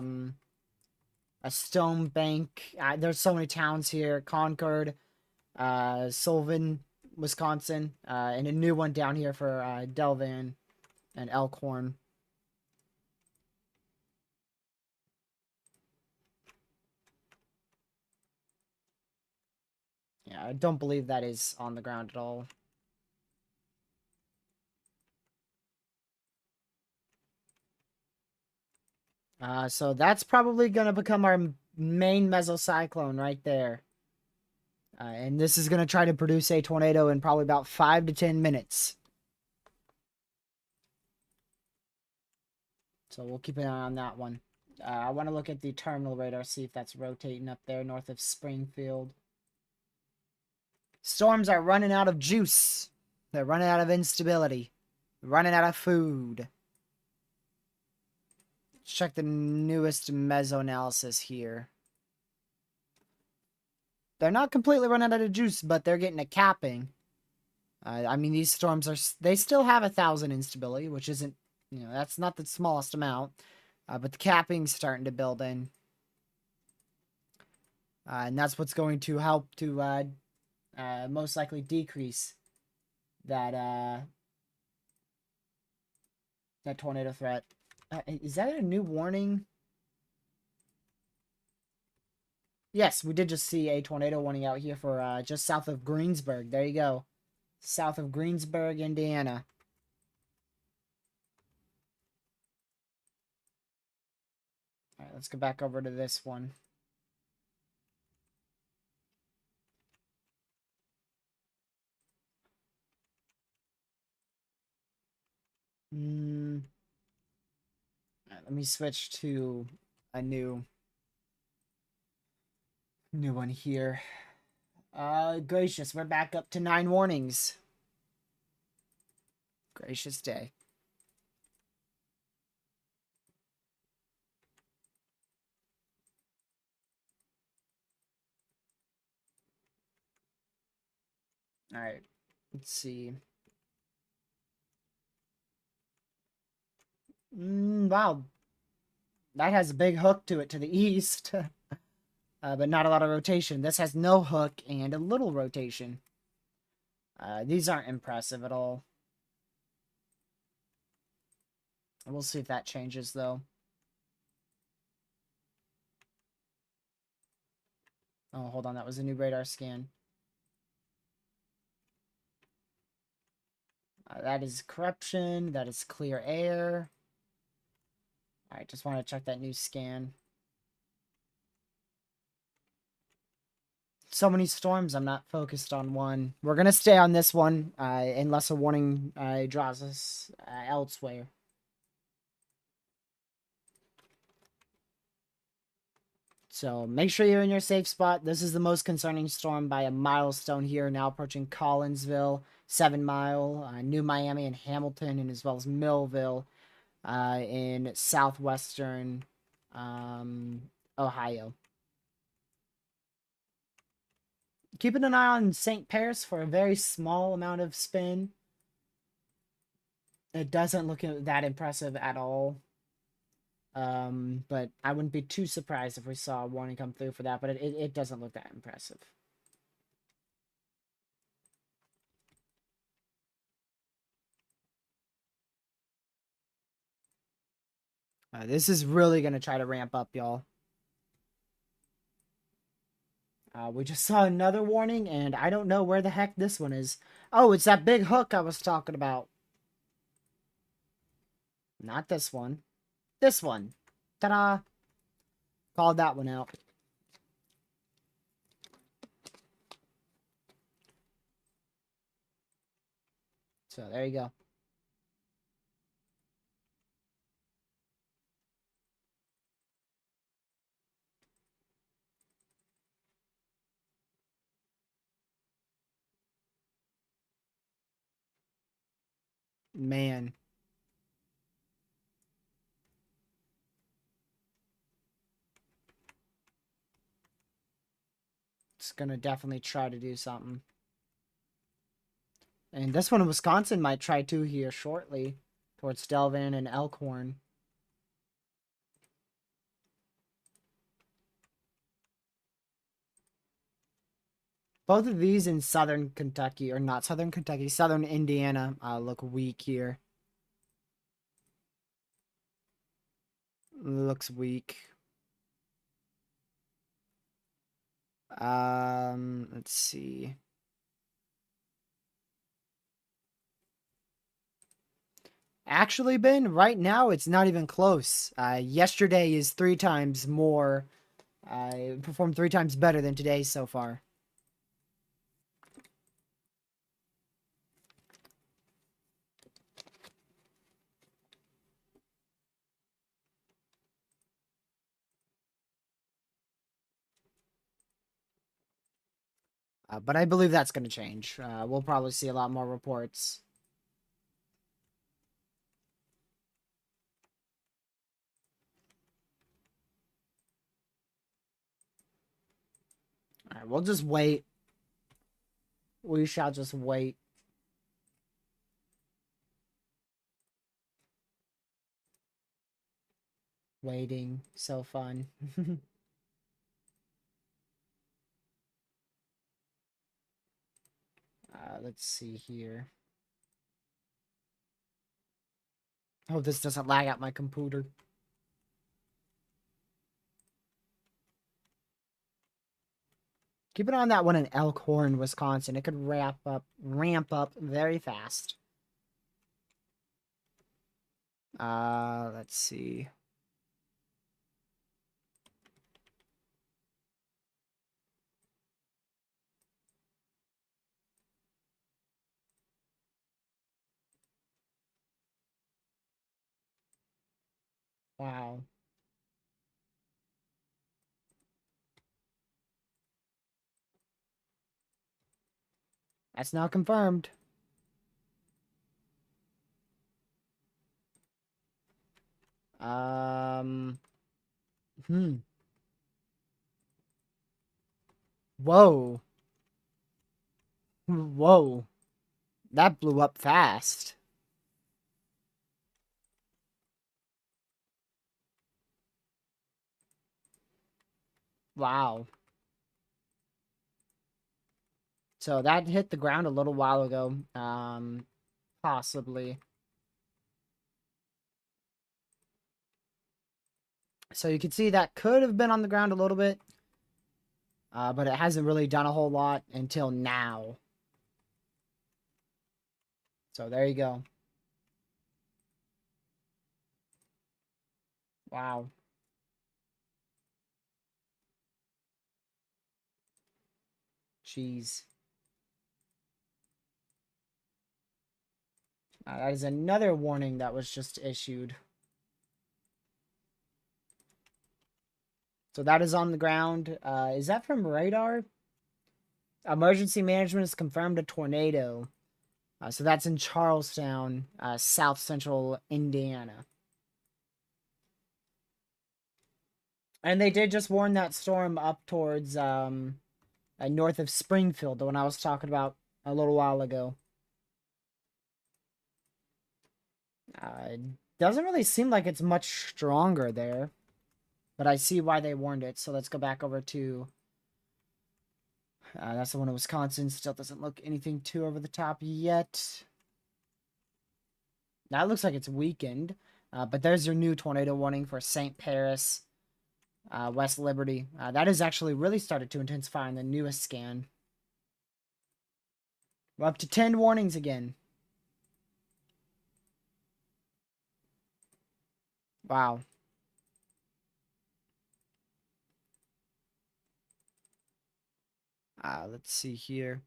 Stone Bank. There's so many towns here: Concord, Sylvan, Wisconsin, and a new one down here for Delvan and Elkhorn. Yeah, I don't believe that is on the ground at all. So that's probably going to become our main mesocyclone right there. And this is going to try to produce a tornado in probably about 5 to 10 minutes. So we'll keep an eye on that one. I want to look at the terminal radar, see if that's rotating up there north of Springfield. Storms are running out of juice. They're running out of instability. Running out of food. Let's check the newest meso analysis here. They're not completely running out of juice, but they're getting a capping. I mean, these storms are... They still have 1,000 instability, which isn't... You know, that's not the smallest amount. But the capping's starting to build in. And that's what's going to help to most likely decrease that that tornado threat. Is that a new warning? Yes, we did just see a tornado warning out here for just south of Greensburg. There you go. South of Greensburg, Indiana. All right, let's go back over to this one. All right, let me switch to a new one here. Gracious, we're back up to 9 warnings. Gracious day. All right, let's see. Wow, that has a big hook to it to the east, but not a lot of rotation. This has no hook and a little rotation. These aren't impressive at all. We'll see if that changes, though. Oh, hold on. That was a new radar scan. That is corruption. That is clear air. Alright, just want to check that new scan. So many storms, I'm not focused on one. We're going to stay on this one unless a warning draws us elsewhere. So make sure you're in your safe spot. This is the most concerning storm by a milestone here, now approaching Collinsville, 7 Mile, New Miami, and Hamilton, and as well as Millville in southwestern Ohio. Keeping an eye on St. Paris for a very small amount of spin. It doesn't look that impressive at all. But I wouldn't be too surprised if we saw a warning come through for that, but it doesn't look that impressive. This is really going to try to ramp up, y'all. We just saw another warning, and I don't know where the heck this one is. Oh, it's that big hook I was talking about. Not this one. This one. Ta-da! Called that one out. So, there you go. Man. It's gonna definitely try to do something. And this one in Wisconsin might try to here shortly towards Delvin and Elkhorn. Both of these in southern Kentucky, or not southern Kentucky, southern Indiana, look weak here. Looks weak. Let's see. Actually, Ben, right now it's not even close. Yesterday is 3 times more. I performed 3 times better than today so far. But I believe that's going to change. We'll probably see a lot more reports. All right, we'll just wait. We shall just wait. Waiting. So fun. Let's see here. Oh, this doesn't lag out my computer. Keep it on that one in Elkhorn, Wisconsin. It could ramp up very fast. Let's see. Wow. That's now confirmed. Um. Whoa. Whoa. That blew up fast. Wow. So that hit the ground a little while ago. Possibly. So you can see that could have been on the ground a little bit. But it hasn't really done a whole lot until now. So there you go. Wow. Jeez. That is another warning that was just issued. So that is on the ground. Is that from radar? Emergency management has confirmed a tornado. So that's in Charlestown, south central Indiana. And they did just warn that storm up towards north of Springfield, the one I was talking about a little while ago. It doesn't really seem like it's much stronger there, but I see why they warned it. So let's go back over to that's the one in Wisconsin. Still doesn't look anything too over the top yet. That looks like it's weakened. But there's your new tornado warning for St. Paris, West Liberty. That has actually really started to intensify in the newest scan. We're up to 10 warnings again. Wow. Let's see here.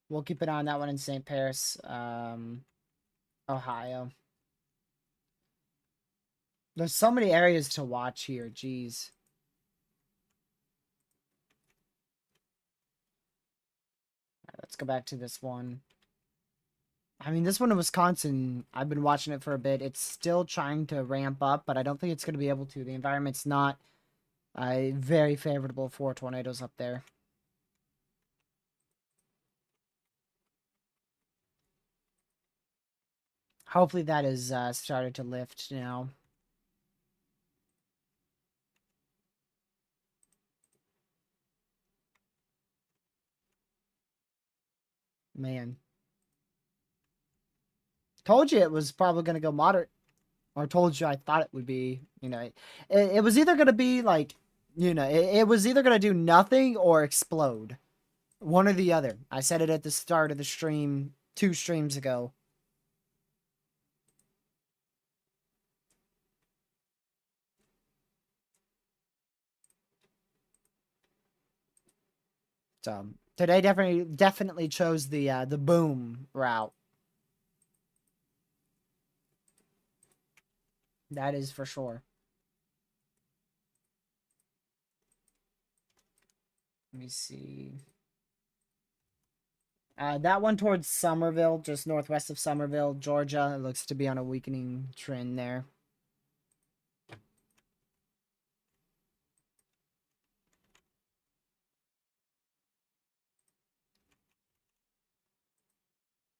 We'll keep an eye on that one in St. Paris, Ohio. There's so many areas to watch here. Jeez. Let's go back to this one. I mean, this one in Wisconsin, I've been watching it for a bit. It's still trying to ramp up, but I don't think it's going to be able to. The environment's not very favorable for tornadoes up there. Hopefully that is started to lift now. Man. Told you it was probably going to go moderate. Or told you I thought it would be. It was either going to be like, it was either going to do nothing or explode. One or the other. I said it at the start of the stream 2 streams ago. So today definitely chose the boom route. That is for sure. Let me see. That one towards Somerville, just northwest of Somerville, Georgia. It looks to be on a weakening trend there.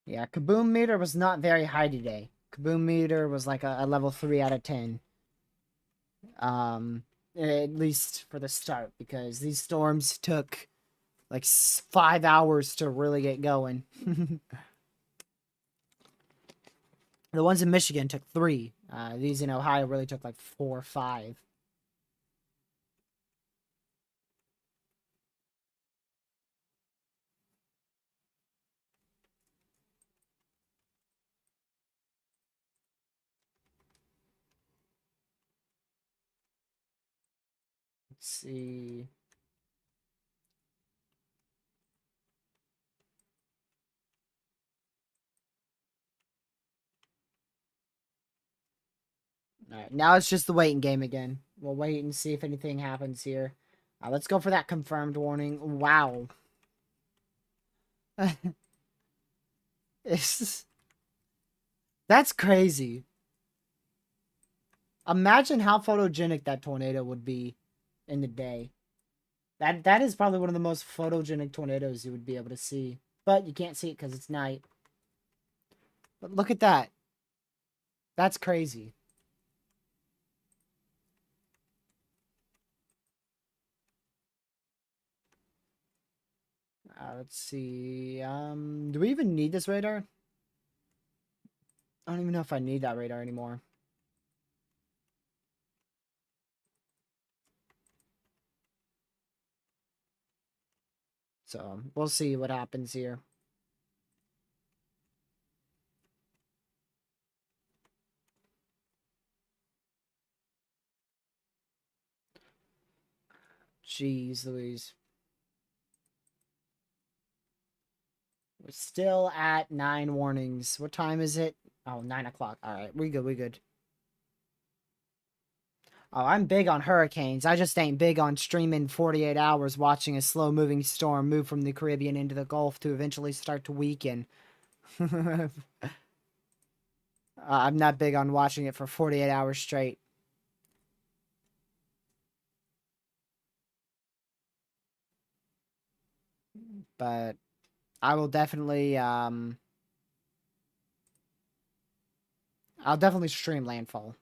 Yeah, Kaboom meter was not very high today. Kaboom meter was like a level 3 out of 10. At least for the start, because these storms took like 5 hours to really get going. The ones in Michigan took 3. These in Ohio really took like 4 or 5. Let's see. Alright, now it's just the waiting game again. We'll wait and see if anything happens here. Let's go for that confirmed warning. Wow. That's crazy. Imagine how photogenic that tornado would be in the day. That is probably one of the most photogenic tornadoes you would be able to see. But you can't see it because it's night. But look at that. That's crazy. Let's see. Do we even need this radar? I don't even know if I need that radar anymore. So, we'll see what happens here. Jeez Louise. We're still at 9 warnings. What time is it? Oh, 9 o'clock. Alright, we good. Oh, I'm big on hurricanes. I just ain't big on streaming 48 hours watching a slow-moving storm move from the Caribbean into the Gulf to eventually start to weaken. I'm not big on watching it for 48 hours straight. But I will definitely, I'll definitely stream Landfall.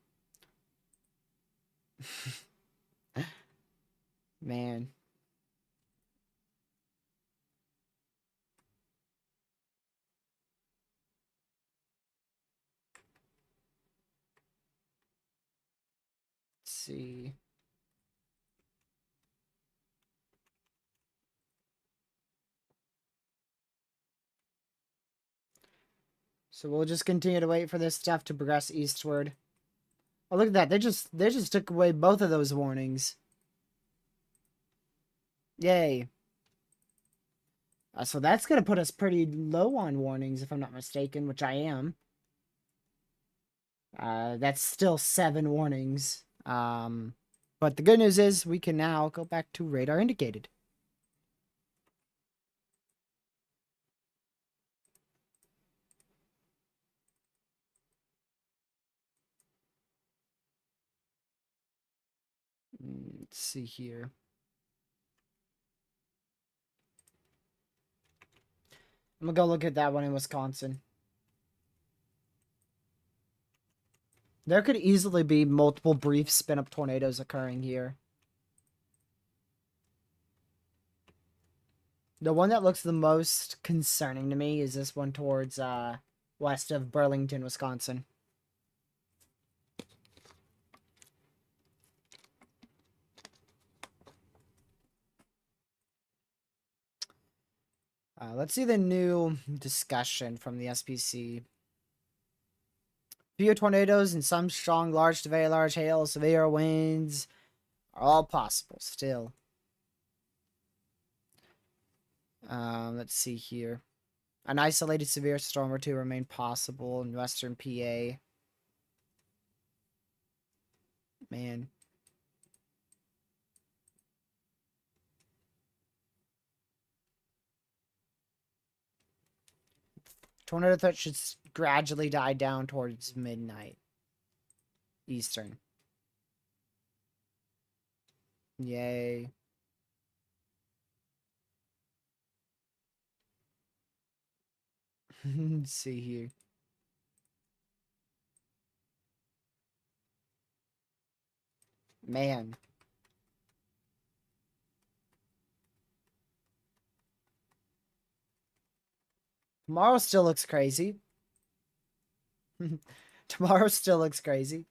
Man. Let's see. So we'll just continue to wait for this stuff to progress eastward. Oh, look at that. They just took away both of those warnings. Yay. So that's going to put us pretty low on warnings, if I'm not mistaken, which I am. That's still 7 warnings. But the good news is we can now go back to radar indicated. Let's see here. I'm gonna go look at that one in Wisconsin. There could easily be multiple brief spin-up tornadoes occurring here. The one that looks the most concerning to me is this one towards west of Burlington, Wisconsin. Let's see the new discussion from the SPC. Few tornadoes and some strong, large to very large hail, severe winds are all possible still. Let's see here. An isolated severe storm or two remain possible in western PA. Man. Tornado threat should gradually die down towards midnight. Eastern. Yay. Let's see here. Man. Tomorrow still looks crazy. Tomorrow still looks crazy.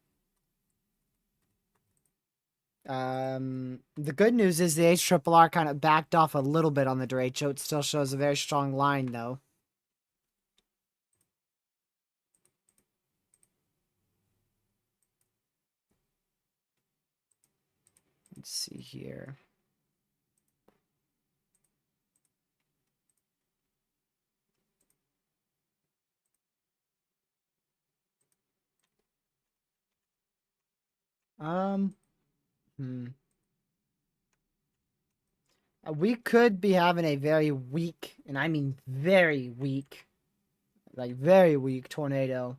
The good news is the HRRR kind of backed off a little bit on the derecho. It still shows a very strong line, though. Let's see here. We could be having a very weak, and I mean very weak, like very weak tornado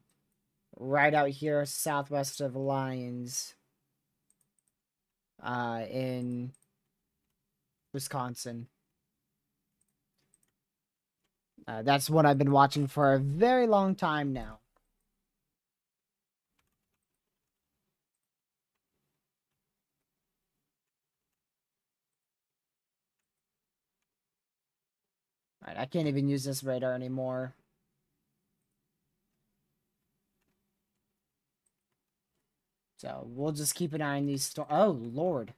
right out here southwest of Lyons, in Wisconsin. That's what I've been watching for a very long time now. Alright, I can't even use this radar anymore. So we'll just keep an eye on these storms. Oh, Lord.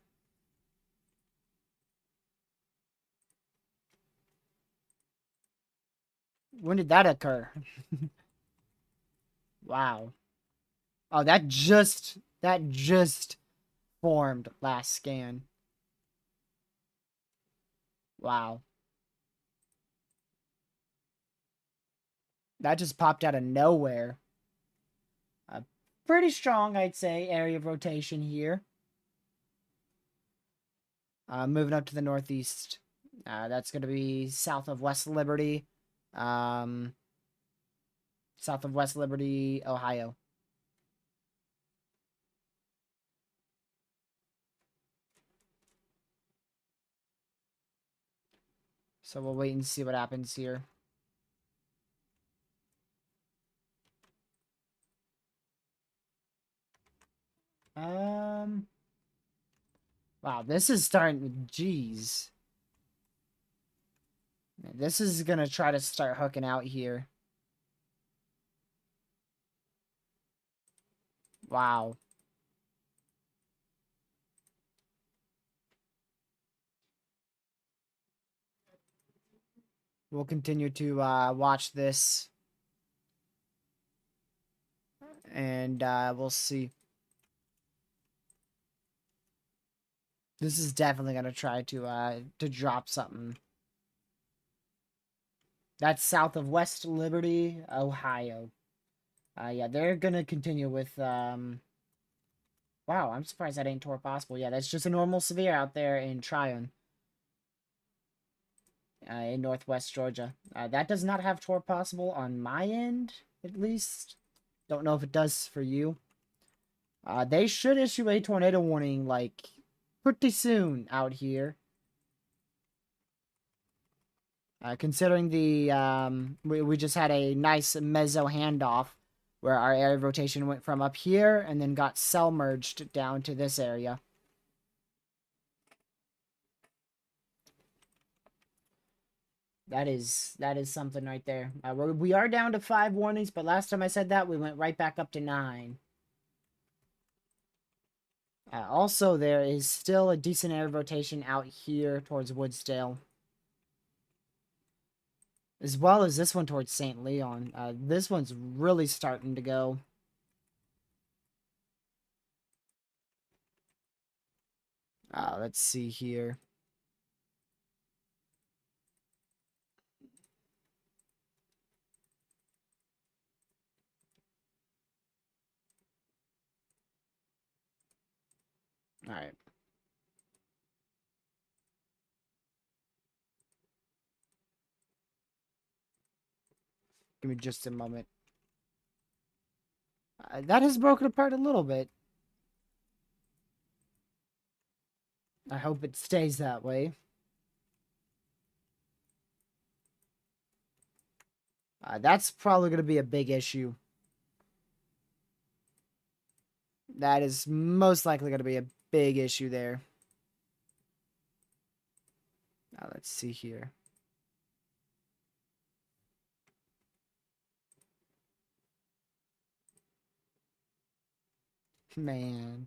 When did that occur? Wow. Oh, that just formed last scan. Wow. That just popped out of nowhere. Pretty strong, I'd say, area of rotation here. Moving up to the northeast. That's going to be south of West Liberty. South of West Liberty, Ohio. So we'll wait and see what happens here. Wow, this is starting. Jeez. This is gonna try to start hooking out here. Wow. We'll continue to watch this. And we'll see. This is definitely gonna try to drop something. That's south of West Liberty, Ohio. Yeah, they're gonna continue with wow, I'm surprised that ain't torque possible. Yeah, that's just a normal severe out there in Tryon. In northwest Georgia. That does not have torque possible on my end, at least. Don't know if it does for you. They should issue a tornado warning, like, pretty soon out here. Considering the we just had a nice mezzo handoff where our area of rotation went from up here and then got cell merged down to this area. That is something right there. We are down to 5 warnings, but last time I said that, we went right back up to 9. Also, there is still a decent air rotation out here towards Woodsdale. As well as this one towards St. Leon. This one's really starting to go. Let's see here. All right. Give me just a moment. That has broken apart a little bit. I hope it stays that way. That's probably going to be a big issue. That is most likely going to be a big issue there. Now let's see here. Man.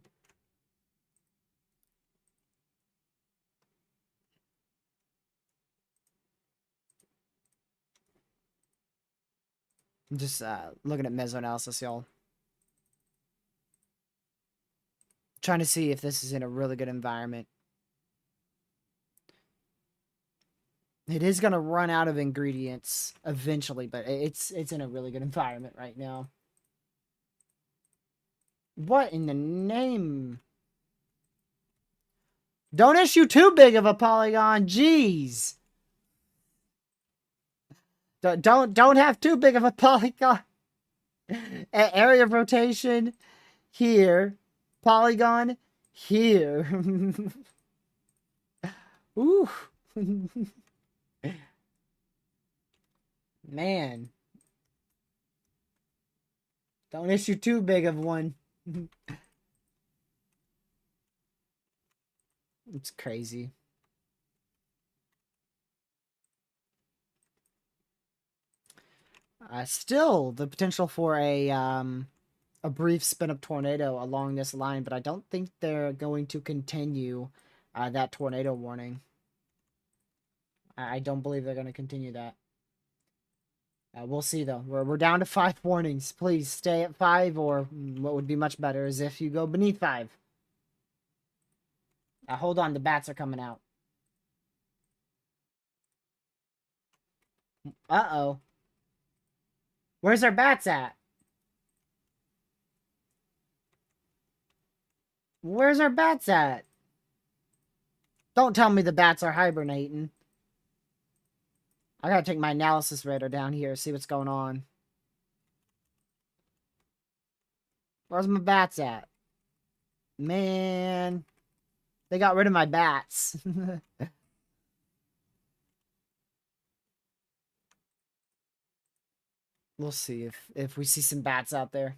I'm just looking at mesoanalysis, y'all. Trying to see if this is in a really good environment. It is going to run out of ingredients eventually, but it's in a really good environment right now. What in the name? Don't issue too big of a polygon, jeez. Don't have too big of a polygon. Area of rotation here. Polygon here. Ooh. Man. Don't issue too big of one. It's crazy. Still, the potential for a brief spin-up tornado along this line, but I don't think they're going to continue that tornado warning. I don't believe they're going to continue that. We'll see, though. We're down to 5 warnings. Please stay at 5, or what would be much better is if you go beneath 5. Hold on, the bats are coming out. Uh-oh. Where's our bats at? Where's our bats at? Don't tell me the bats are hibernating. I gotta take my analysis radar down here, see what's going on. Where's my bats at? Man. They got rid of my bats. We'll see if we see some bats out there.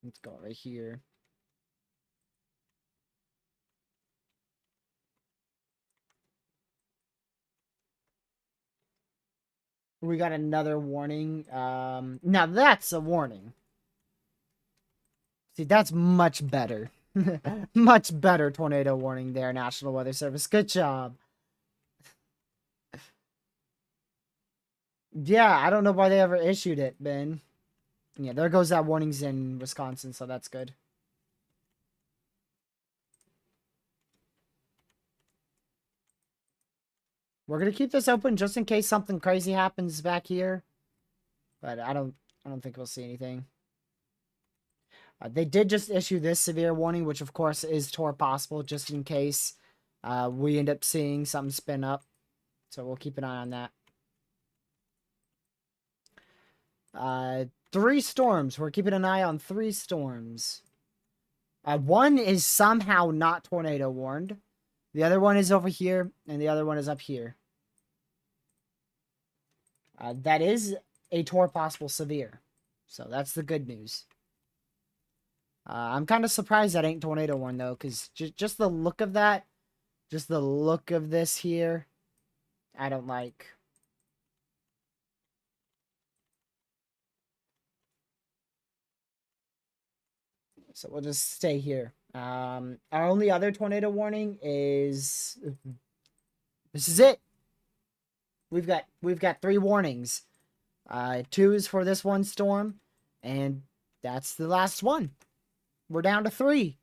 Let's go right here. We got another warning. Now that's a warning. See, that's much better. Much better tornado warning there, National Weather Service. Good job. Yeah, I don't know why they ever issued it, Ben. Yeah, there goes that warnings in Wisconsin, so that's good. We're gonna keep this open just in case something crazy happens back here. But I don't think we'll see anything. They did just issue this severe warning, which of course is tour possible, just in case we end up seeing something spin up. So we'll keep an eye on that. Three storms. We're keeping an eye on three storms. One is somehow not tornado warned. The other one is over here, and the other one is up here. That is a Tor possible severe. So that's the good news. I'm kind of surprised that ain't tornado warned, though, because just the look of that, just the look of this here, I don't like. So we'll just stay here. Our only other tornado warning is this is it. We've got three warnings. Two is for this one storm, and that's the last one. We're down to three.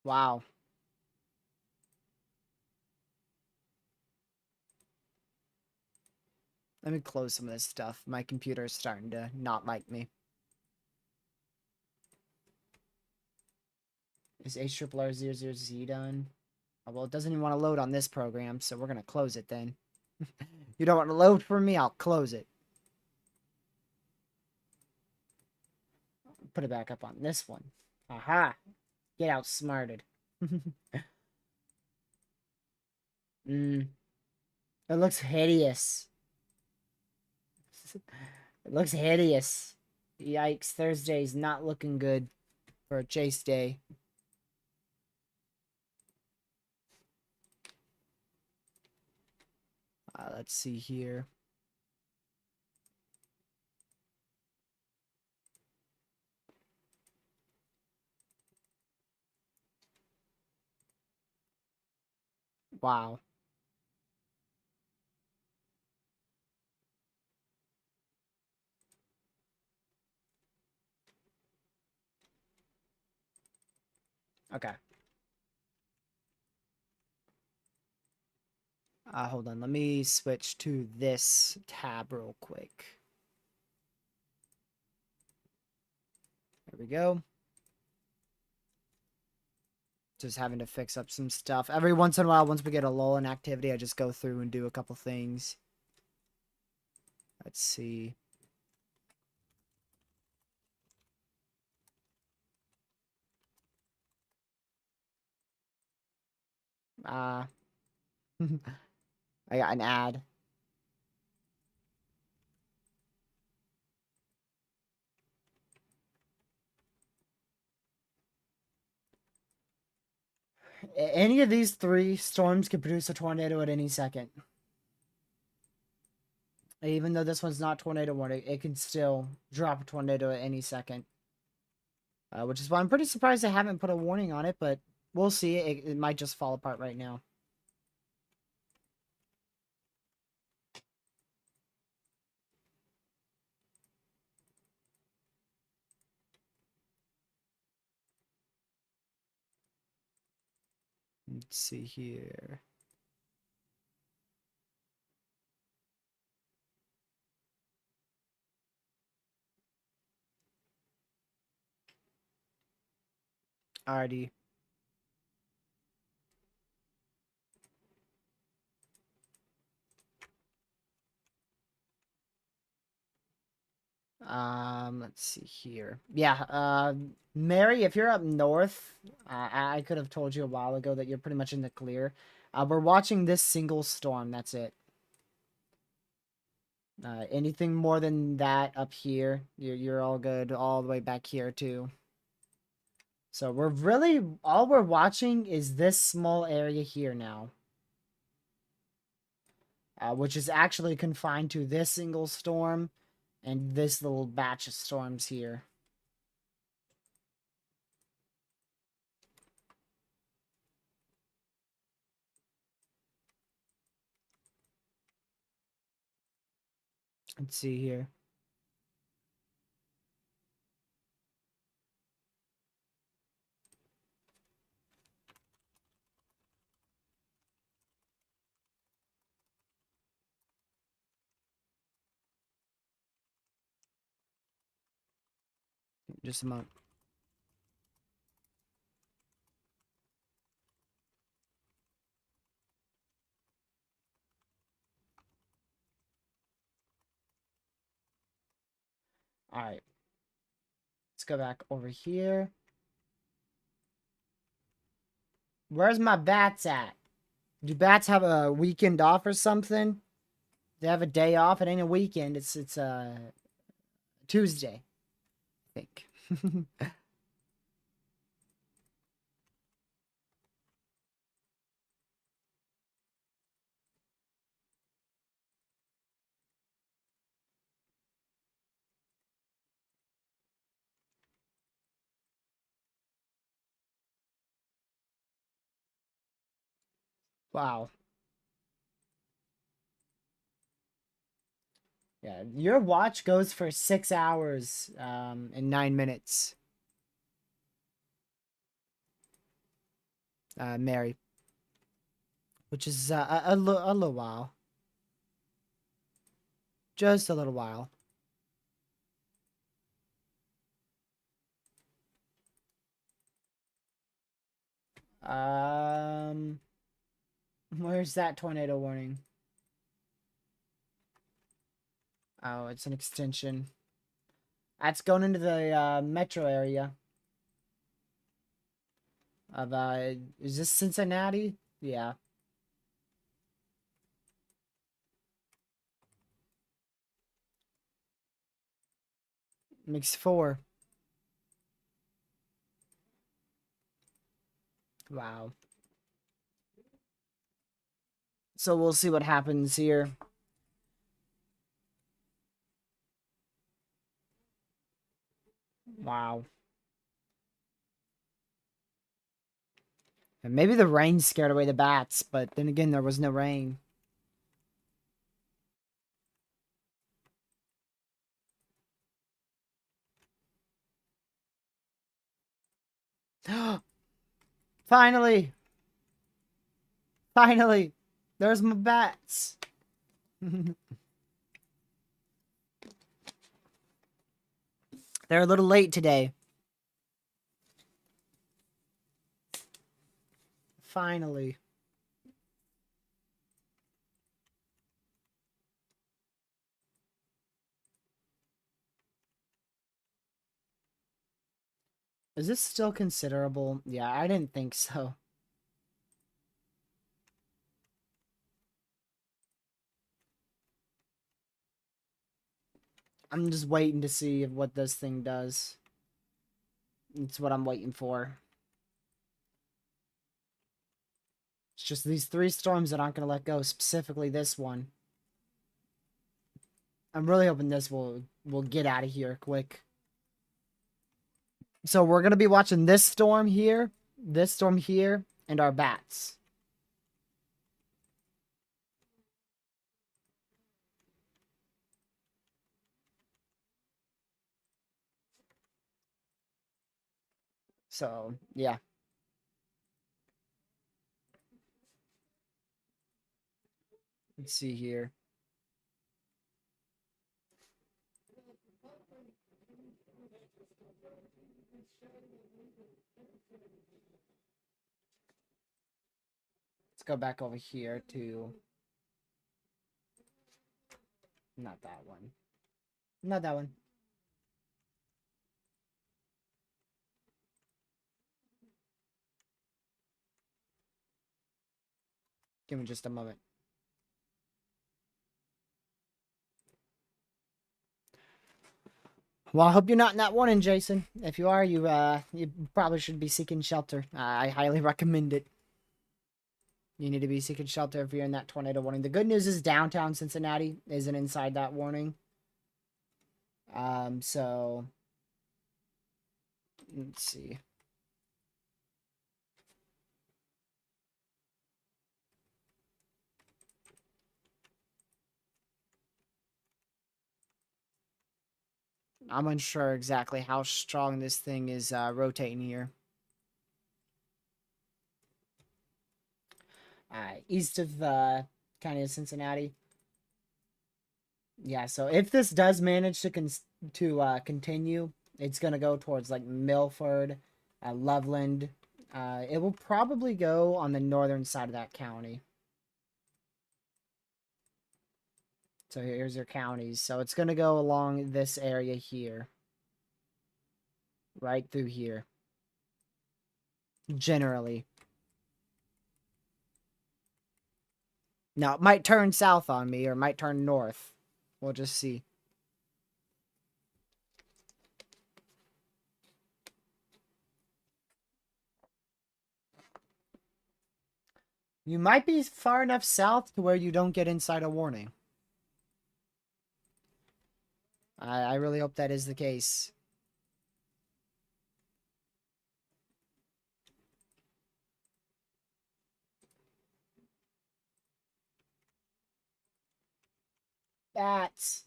Wow. Let me close some of this stuff. My computer is starting to not like me. Is HRRR00Z done? Oh, well, it doesn't even want to load on this program, so we're going to close it then. You don't want to load for me? I'll close it. Put it back up on this one. Aha! Get outsmarted. It looks hideous. It looks hideous. Yikes, Thursday's not looking good for a chase day. Let's see here. Wow. Okay. Hold on. Let me switch to this tab real quick. There we go. Just having to fix up some stuff. Every once in a while, once we get a lull in activity, I just go through and do a couple things. Let's see. I got an ad. Any of these three storms could produce a tornado at any second. Even though this one's not tornado warning, it can still drop a tornado at any second. Which is why I'm pretty surprised I haven't put a warning on it, but we'll see. It might just fall apart right now. Let's see here. Alrighty. Let's see here. Yeah, Mary, if you're up north, I could have told you a while ago that you're pretty much in the clear. We're watching this single storm. That's it. Anything more than that up here, you're all good. All the way back here too. So we're really all we're watching is this small area here now, which is actually confined to this single storm and this little batch of storms here. Let's see here. Just a moment. All right. Let's go back over here. Where's my bats at? Do bats have a weekend off or something? They have a day off. It ain't a weekend. It's Tuesday, I think. Wow. Yeah, your watch goes for 6 hours, and 9 minutes. Mary, which is a little while, just a little while. Um, where's that tornado warning? Oh, it's an extension. That's going into the metro area of is this Cincinnati? Yeah. Makes 4. Wow. So we'll see what happens here. Wow. And maybe the rain scared away the bats, but then again, there was no rain. Finally! Finally! There's my bats! They're a little late today. Finally. Is this still considerable? Yeah, I didn't think so. I'm just waiting to see what this thing does. It's what I'm waiting for. It's just these 3 storms that aren't going to let go, specifically this one. I'm really hoping this will get out of here quick. So we're going to be watching this storm here, and our bats. So, yeah. Let's see here. Let's go back over here to... Not that one. Not that one. Give me just a moment. Well, I hope you're not in that warning, Jason. If you are, you probably should be seeking shelter. I highly recommend it. You need to be seeking shelter if you're in that tornado warning. The good news is downtown Cincinnati isn't inside that warning. So let's see. I'm unsure exactly how strong this thing is rotating here. East of kind of Cincinnati. Yeah, so if this does manage to continue, it's gonna go towards like Milford, Loveland. It will probably go on the northern side of that county. So here's your counties. So it's going to go along this area here. Right through here. Generally. Now, it might turn south on me, or it might turn north. We'll just see. You might be far enough south to where you don't get inside a warning. I really hope that is the case. Bats.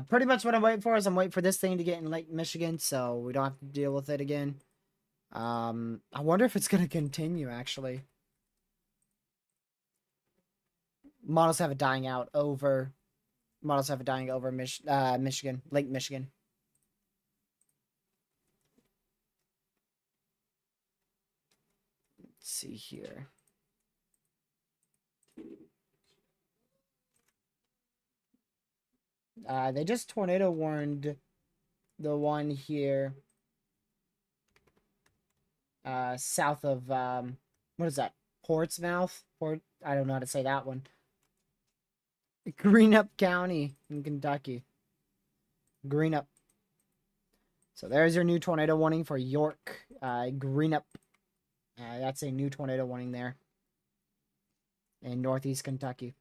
Pretty much what I'm waiting for is I'm waiting for this thing to get in Lake Michigan, so we don't have to deal with it again. I wonder if it's gonna continue, actually. Models have it dying out over... Models have it dying over Michigan. Lake Michigan. Let's see here. They just tornado warned the one here south of what is that? Portsmouth? I don't know how to say that one. Greenup County in Kentucky. Greenup. So there's your new tornado warning for York. Greenup. That's a new tornado warning there in northeast Kentucky.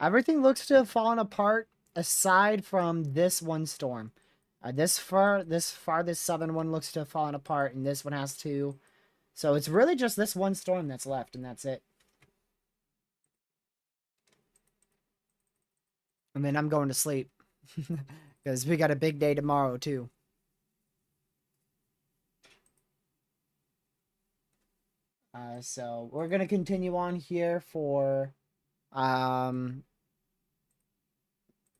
Everything looks to have fallen apart aside from this one storm. This farthest southern one looks to have fallen apart, and this one has two. So it's really just this one storm that's left, and that's it. And then I'm going to sleep. Because we got a big day tomorrow, too. So we're going to continue on here for about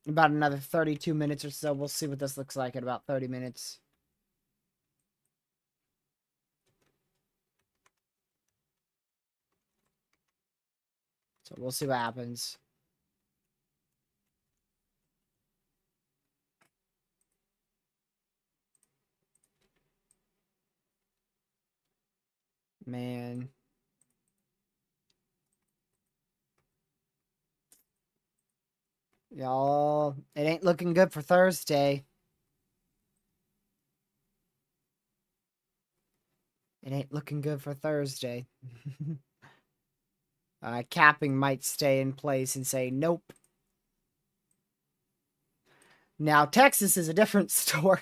another 32 minutes or so. We'll see what this looks like in about 30 minutes. So we'll see what happens. Man. Y'all, it ain't looking good for Thursday. It ain't looking good for Thursday. Capping might stay in place and say, nope. Now, Texas is a different story.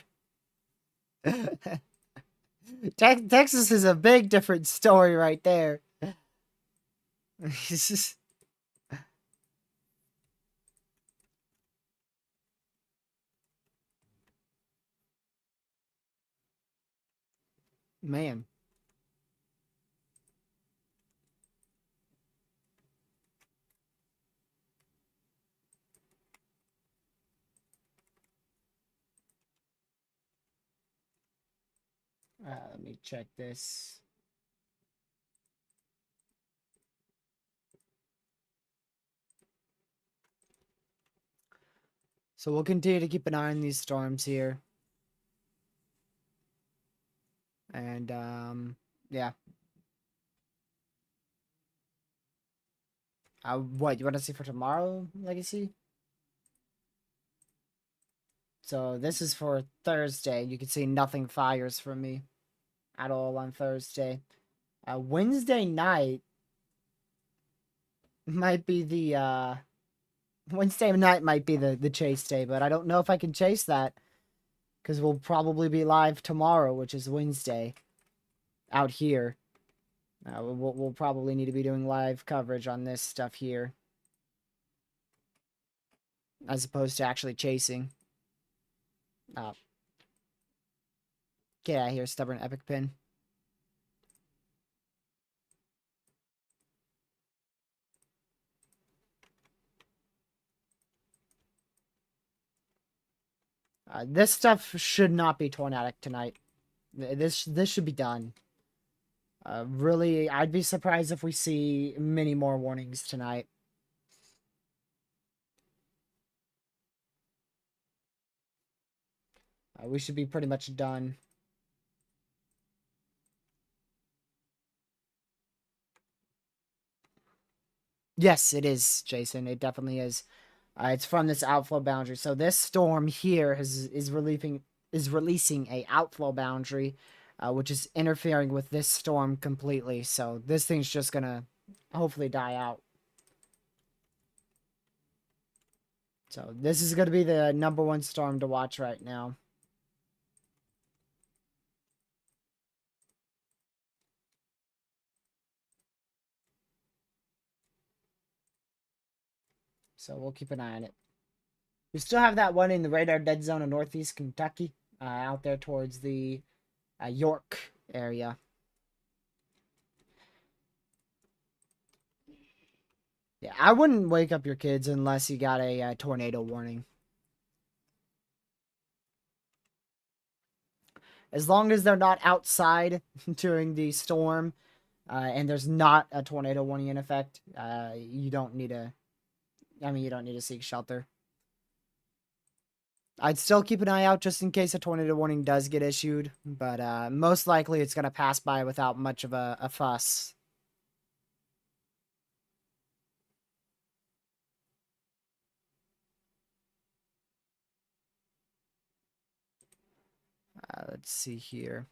Texas is a big different story right there. Man. Let me check this. So we'll continue to keep an eye on these storms here. And, yeah. What, you want to see for tomorrow, Legacy? So this is for Thursday. You can see nothing fires from me at all on Thursday. Wednesday night might be the, Wednesday night might be the chase day, but I don't know if I can chase that. Because we'll probably be live tomorrow, which is Wednesday. Out here. We'll probably need to be doing live coverage on this stuff here. As opposed to actually chasing. Get out of here, stubborn epic pin. This stuff should not be tornadic tonight. This should be done. Really, I'd be surprised if we see many more warnings tonight. We should be pretty much done. Yes, it is, Jason. It definitely is. It's from this outflow boundary. So this storm here is releasing a outflow boundary, which is interfering with this storm completely. So this thing's just gonna hopefully die out. So this is gonna be the #1 storm to watch right now. So we'll keep an eye on it. We still have that one in the radar dead zone of northeast Kentucky, out there towards the York area. Yeah, I wouldn't wake up your kids unless you got a tornado warning. As long as they're not outside during the storm, and there's not a tornado warning in effect, you don't need to. I mean, you don't need to seek shelter. I'd still keep an eye out just in case a tornado warning does get issued, but most likely it's going to pass by without much of a fuss. Let's see here.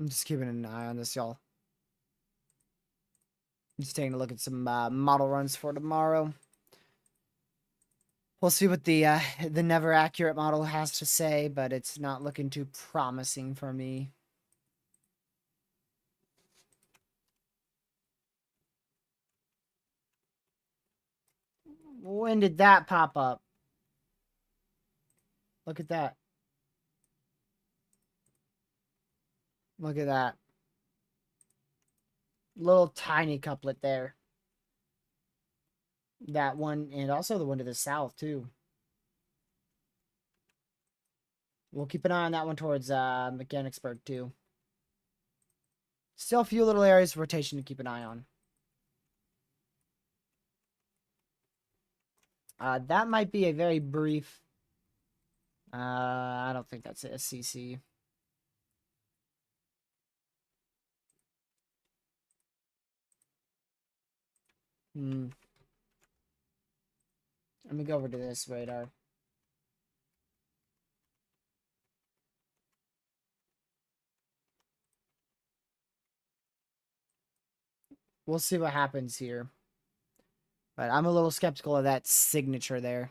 I'm just keeping an eye on this, y'all. I'm just taking a look at some model runs for tomorrow. We'll see what the never accurate model has to say, but it's not looking too promising for me. When did that pop up? Look at that. Look at that. Little tiny couplet there. That one, and also the one to the south, too. We'll keep an eye on that one towards Mechanicsburg, too. Still a few little areas of rotation to keep an eye on. That might be a very brief... I don't think that's a CC. Let me go over to this radar. We'll see what happens here. But I'm a little skeptical of that signature there.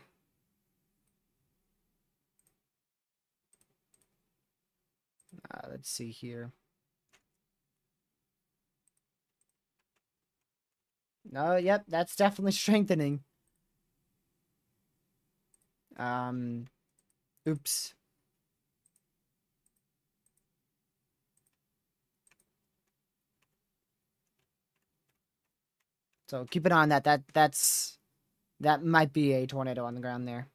Let's see here. No, yep, that's definitely strengthening. Oops. So keep an eye on that. That might be a tornado on the ground there.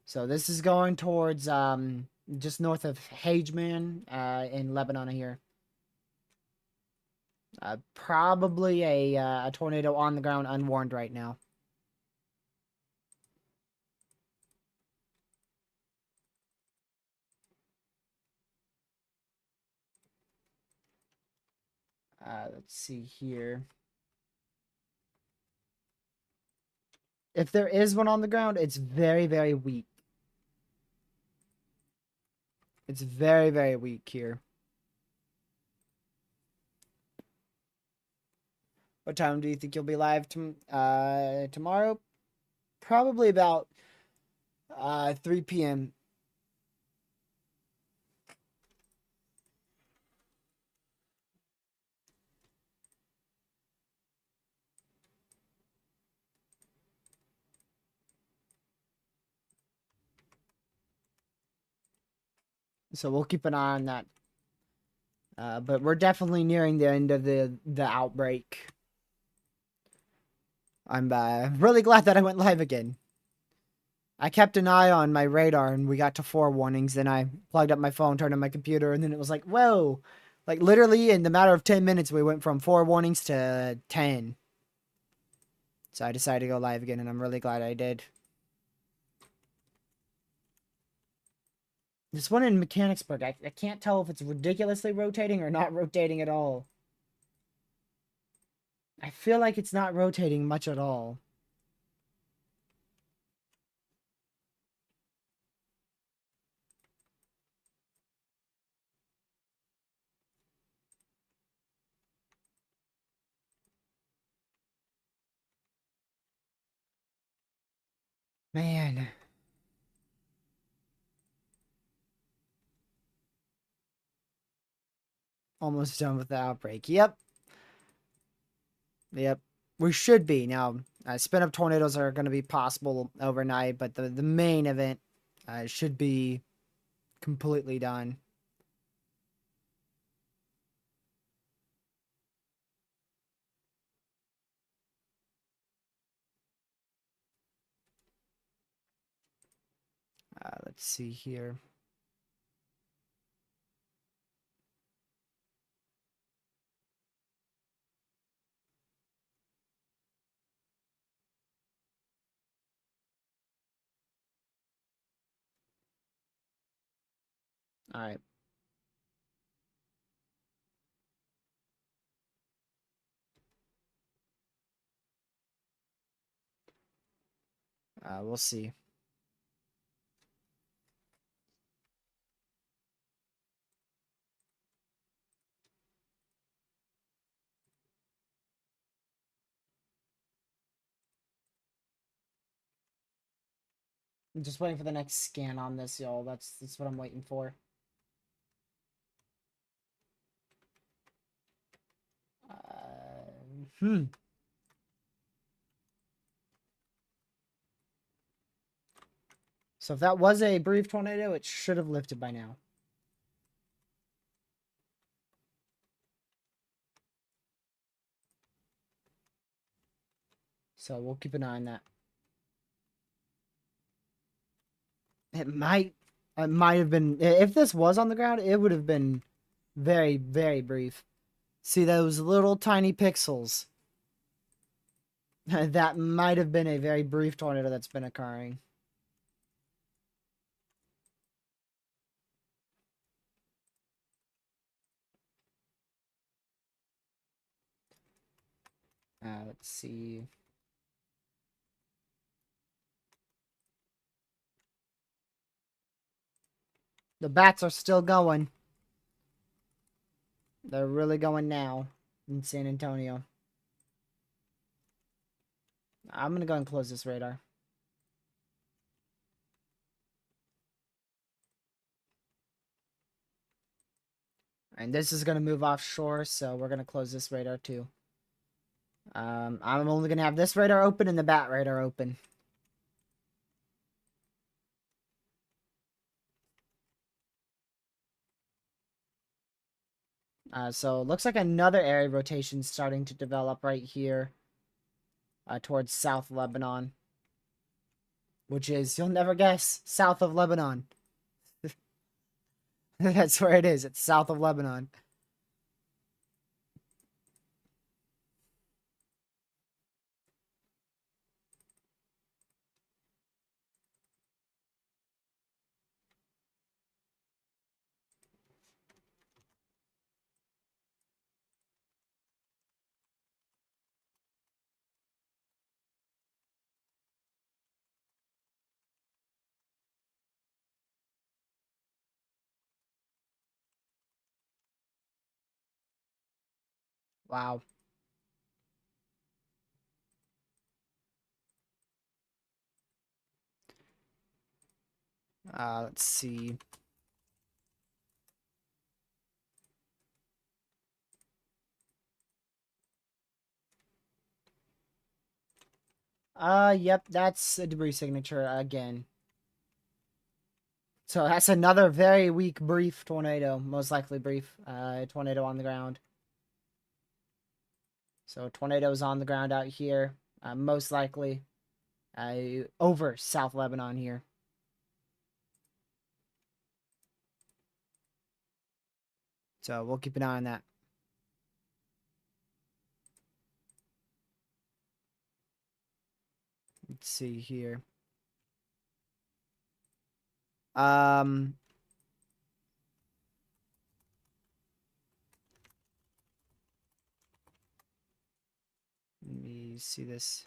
So this is going towards just north of Hageman in Lebanon here. Probably a tornado on the ground unwarned right now. Let's see here. If there is one on the ground, it's very, very weak. It's very, very weak here. What time do you think you'll be live tomorrow? Probably about 3 p.m. So we'll keep an eye on that. But we're definitely nearing the end of the outbreak. I'm really glad that I went live again. I kept an eye on my radar and we got to 4 warnings. Then I plugged up my phone, turned on my computer, and then it was like, whoa. Like literally in the matter of 10 minutes, we went from 4 warnings to 10. So I decided to go live again and I'm really glad I did. This one in Mechanicsburg, I can't tell if it's ridiculously rotating or not rotating at all. I feel like it's not rotating much at all. Man. Almost done with the outbreak. Yep. Yep. We should be. Now, spin up tornadoes are going to be possible overnight, but the main event should be completely done. Let's see here. All right. We'll see. I'm just waiting for the next scan on this, y'all. That's what I'm waiting for. Hmm. So if that was a brief tornado, it should have lifted by now. So we'll keep an eye on that. It might have been, if this was on the ground, it would have been very, very brief. See those little tiny pixels? That might have been a very brief tornado that's been occurring. Let's see. The bats are still going. They're really going now in San Antonio. I'm gonna go and close this radar. And this is gonna move offshore, so we're gonna close this radar too. I'm only gonna have this radar open and the bat radar open. So it looks like another area rotation starting to develop right here towards South Lebanon. Which is, you'll never guess, south of Lebanon. That's where it is. It's south of Lebanon. Wow. Let's see. Yep, that's a debris signature again. So that's another very weak brief tornado, most likely brief tornado on the ground. So tornadoes on the ground out here, most likely over South Lebanon here. So we'll keep an eye on that. Let's see here. Let me see this.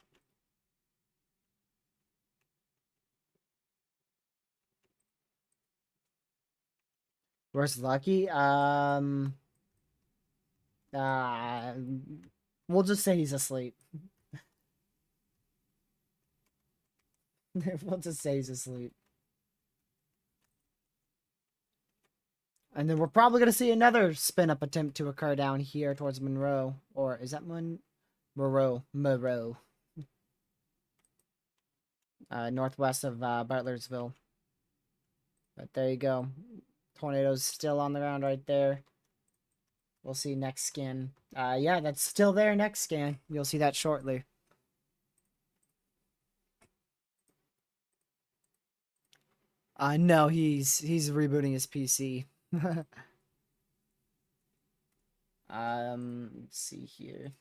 Where's Lucky? We'll just say he's asleep. We'll just say he's asleep. And then we're probably going to see another spin-up attempt to occur down here towards Monroe. Or is that Monroe? Northwest of Butlersville. But there you go. Tornado's still on the ground right there. We'll see next scan. Yeah, that's still there next scan. You'll see that shortly. No, he's rebooting his PC. Let's see here.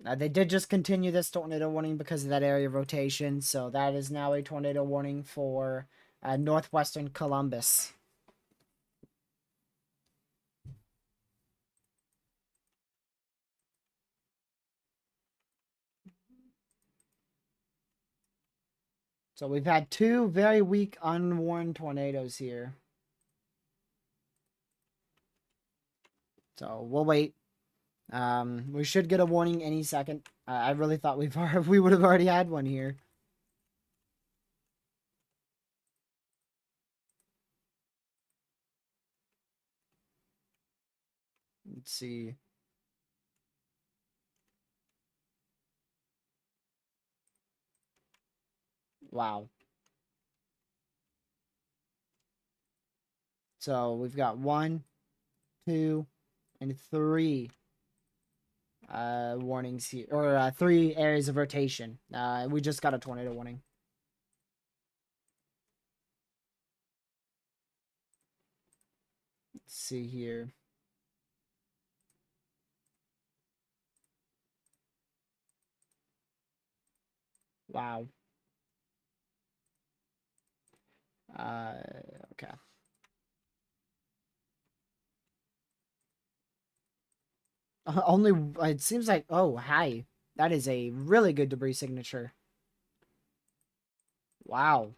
They did just continue this tornado warning because of that area of rotation, so that is now a tornado warning for northwestern Columbus. So we've had two very weak, unwarned tornadoes here. So we'll wait. We should get a warning any second. I really thought we would have already had one here. Let's see. Wow. So we've got 1, 2, and 3 warnings here, or 3 areas of rotation. We just got a tornado warning. Let's see here. Wow. Okay. Only, it seems like, oh, hi. That is a really good debris signature. Wow.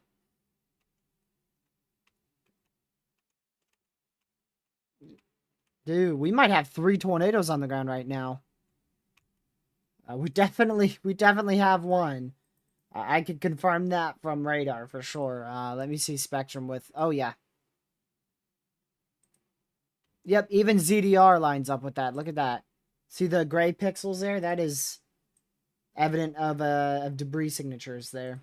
Dude, we might have 3 tornadoes on the ground right now. We definitely have one. I could confirm that from radar for sure. Let me see spectrum with, oh yeah. Yep, even ZDR lines up with that. Look at that. See the gray pixels there? That is evident of debris signatures there.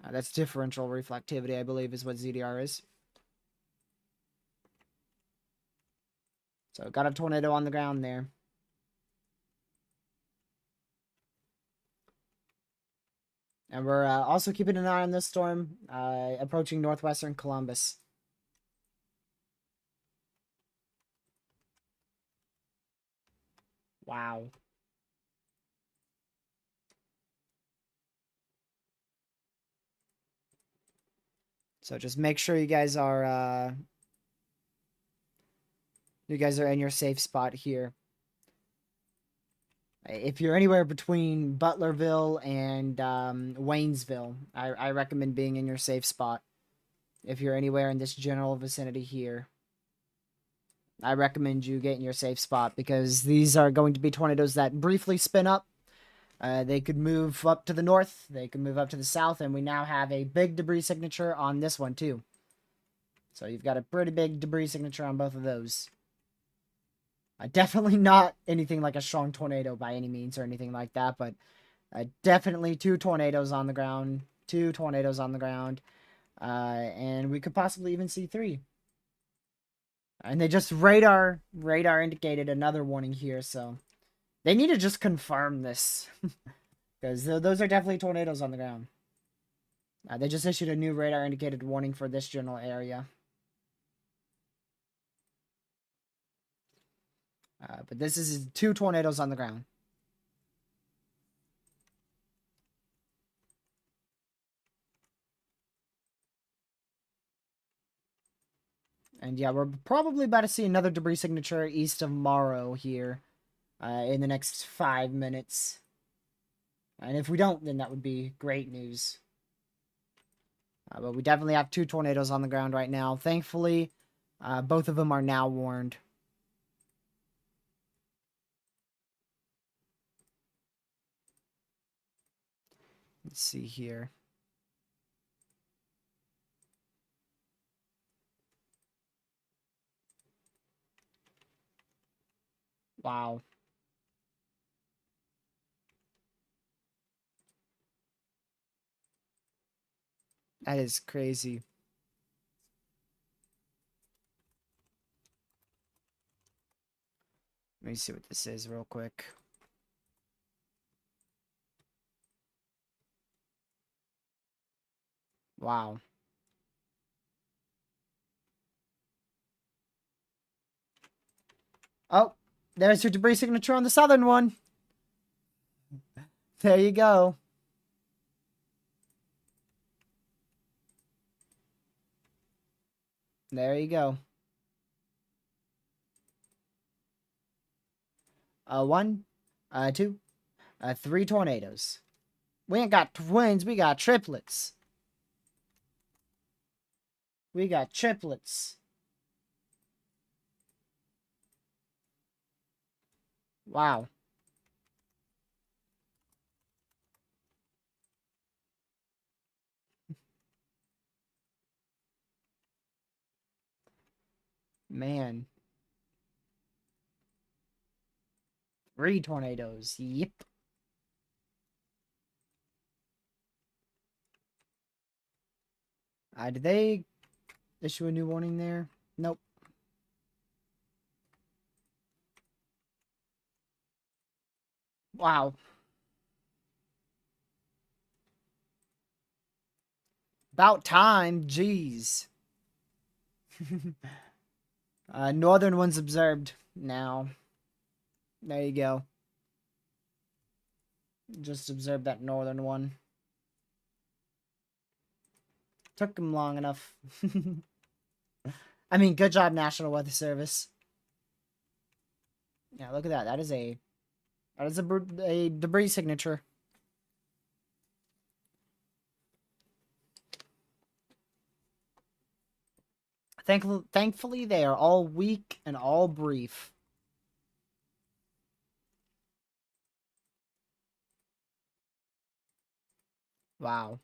That's differential reflectivity, I believe, is what ZDR is. So got a tornado on the ground there. And we're also keeping an eye on this storm approaching northwestern Columbus. Wow. So just make sure you guys are in your safe spot here. If you're anywhere between Butlerville and Waynesville, I recommend being in your safe spot. If you're anywhere in this general vicinity here, I recommend you get in your safe spot because these are going to be tornadoes that briefly spin up. They could move up to the north, they could move up to the south, and we now have a big debris signature on this one too. So you've got a pretty big debris signature on both of those. Definitely not anything like a strong tornado by any means or anything like that, but definitely two tornadoes on the ground. Two tornadoes on the ground. And we could possibly even see three. And they just radar indicated another warning here, so they need to just confirm this. Because those are definitely tornadoes on the ground. They just issued a new radar indicated warning for this general area. But this is two tornadoes on the ground. And yeah, we're probably about to see another debris signature east of Morrow here in the next 5 minutes. And if we don't, then that would be great news. But we definitely have two tornadoes on the ground right now. Thankfully, both of them are now warned. Let's see here. Wow. That is crazy. Let me see what this is real quick. Wow. Oh, there's your debris signature on the southern one. There you go. There you go. One, two, three tornadoes. We ain't got twins, we got triplets. We got triplets. Wow. Man. Three tornadoes. Yep. Did they issue a new warning there? Nope. Wow. About time. Jeez. Northern one's observed now. There you go. Just observe that northern one. Took him long enough. I mean, good job, National Weather Service. Yeah, look at that. That is a debris signature. Thankfully, they are all weak and all brief. Wow.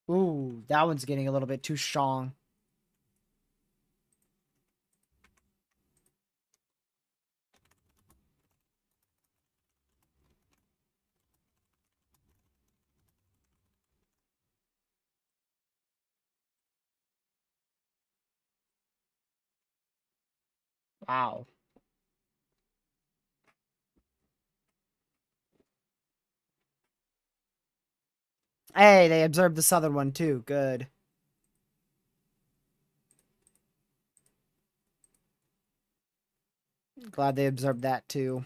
Ooh, that one's getting a little bit too strong. Wow. Hey, they observed the southern one too. Good. Glad they observed that too.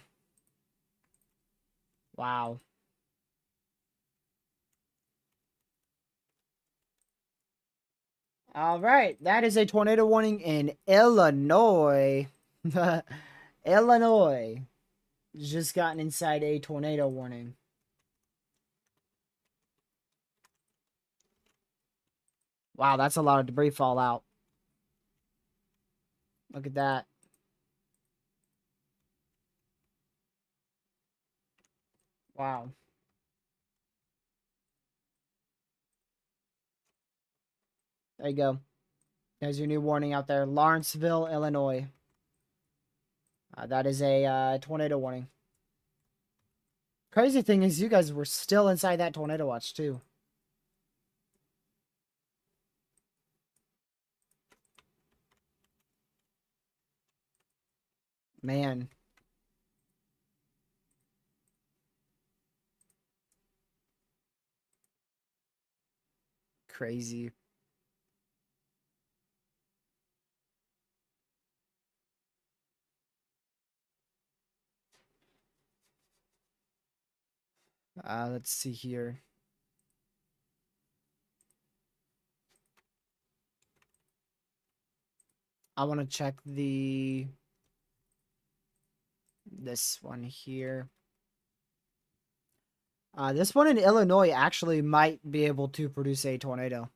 Wow. All right, that is a tornado warning in Illinois. Illinois just gotten inside a tornado warning. Wow, that's a lot of debris fallout. Look at that. Wow. There you go. There's your new warning out there. Lawrenceville, Illinois. That is a tornado warning. Crazy thing is, you guys were still inside that tornado watch, too. Man. Crazy. Let's see here. I want to check this one here. This one in Illinois actually might be able to produce a tornado.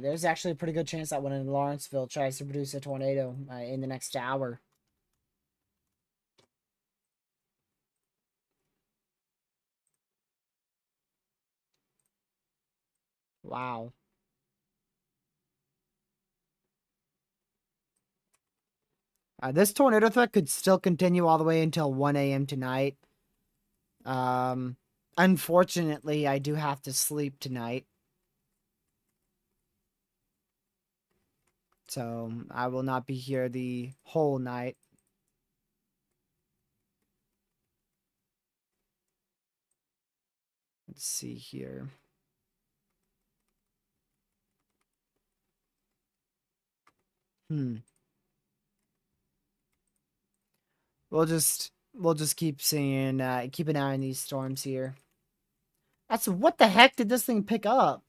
There's actually a pretty good chance that one in Lawrenceville tries to produce a tornado in the next hour. Wow. This tornado threat could still continue all the way until 1 a.m. tonight. Unfortunately, I do have to sleep tonight. So I will not be here the whole night. Let's see here. We'll just keep seeing keep an eye on these storms here. That's what the heck did this thing pick up?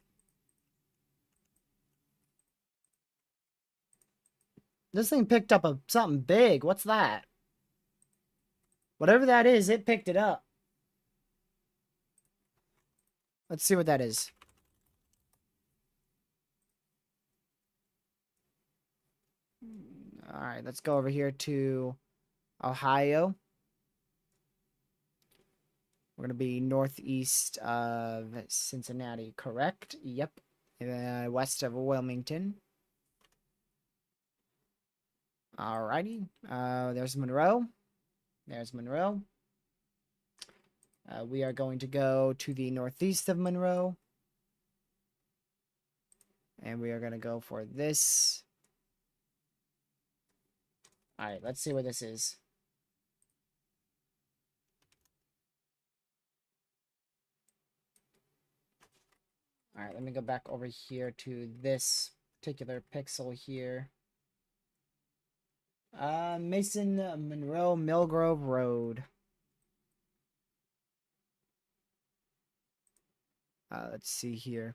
This thing picked up something big. What's that? Whatever that is, it picked it up. Let's see what that is. All right, let's go over here to Ohio. We're going to be northeast of Cincinnati, correct? Yep. West of Wilmington. Alrighty. There's Monroe. There's Monroe. We are going to go to the northeast of Monroe. And we are going to go for this. Alright, let's see what this is. Alright, let me go back over here to this particular pixel here. Mason Monroe Millgrove Road. Let's see here.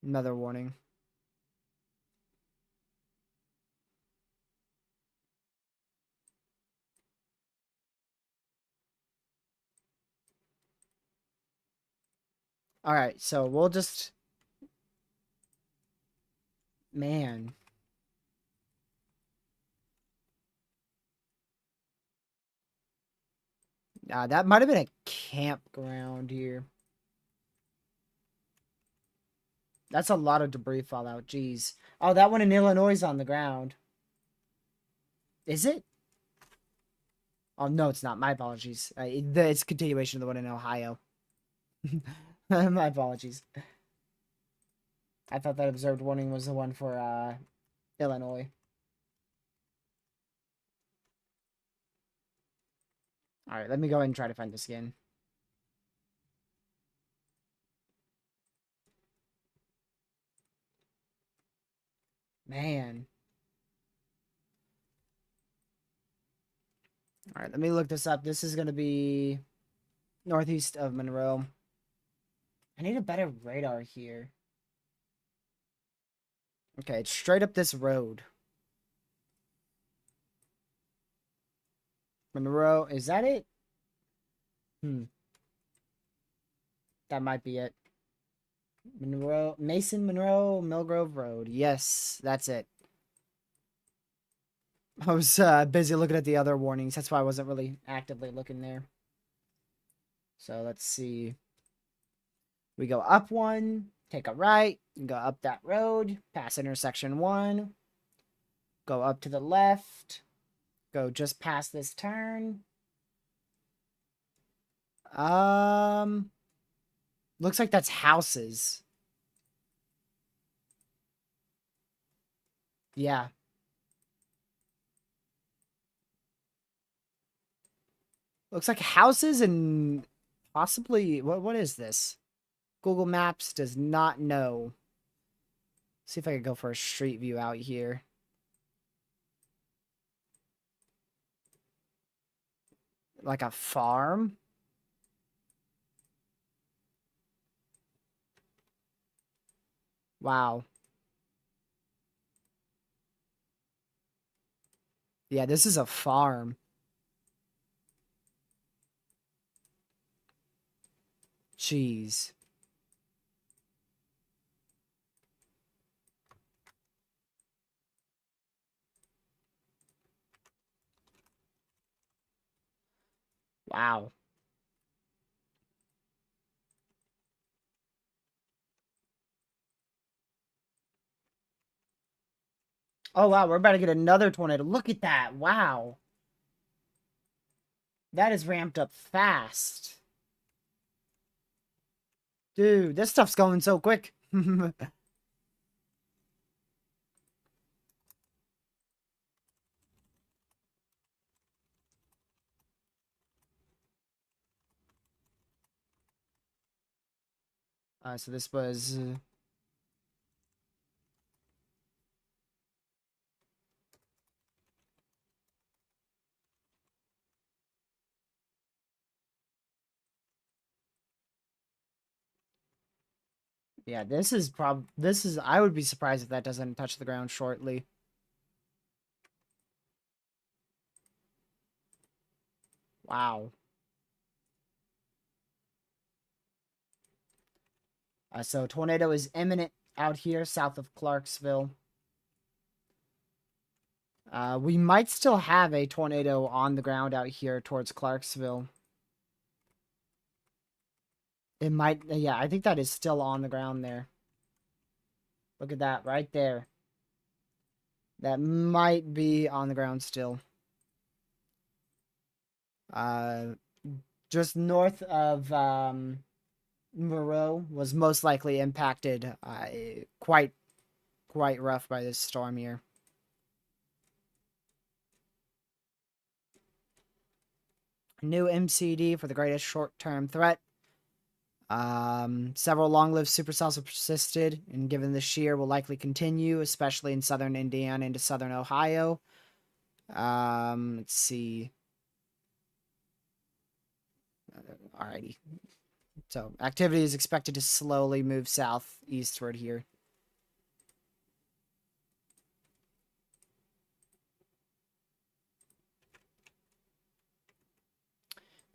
Another warning. Alright, so we'll just... Man. That might have been a campground here. That's a lot of debris fallout. Jeez. Oh, that one in Illinois is on the ground. Is it? Oh, no, it's not. My apologies. It's a continuation of the one in Ohio. My apologies. I thought that observed warning was the one for Illinois. Alright, let me go ahead and try to find this again. Man. Alright, let me look this up. This is going to be northeast of Monroe. I need a better radar here. Okay, it's straight up this road. Monroe, is that it? That might be it. Mason Monroe, Millgrove Road. Yes, that's it. I was busy looking at the other warnings. That's why I wasn't really actively looking there. So let's see. We go up one, take a right, go up that road, pass intersection 1, go up to the left, go just past this turn. Looks like that's houses. Yeah. Looks like houses and possibly what is this? Google Maps does not know. See if I could go for a street view out here. Like a farm? Wow. Yeah, this is a farm. Jeez. Wow. Oh, wow. We're about to get another tornado. Look at that. Wow. That is ramped up fast. Dude, this stuff's going so quick. So this was... yeah, this is... I would be surprised if that doesn't touch the ground shortly. Wow. So tornado is imminent out here south of Clarksville. We might still have a tornado on the ground out here towards Clarksville. It might, yeah, I think that is still on the ground there. Look at that right there. That might be on the ground still. Uh, just north of Moreau was most likely impacted quite rough by this storm here. New MCD for the greatest short-term threat. Several long-lived supercells have persisted, and given the shear will likely continue, especially in southern Indiana into southern Ohio. Let's see. Alrighty. So activity is expected to slowly move southeastward here.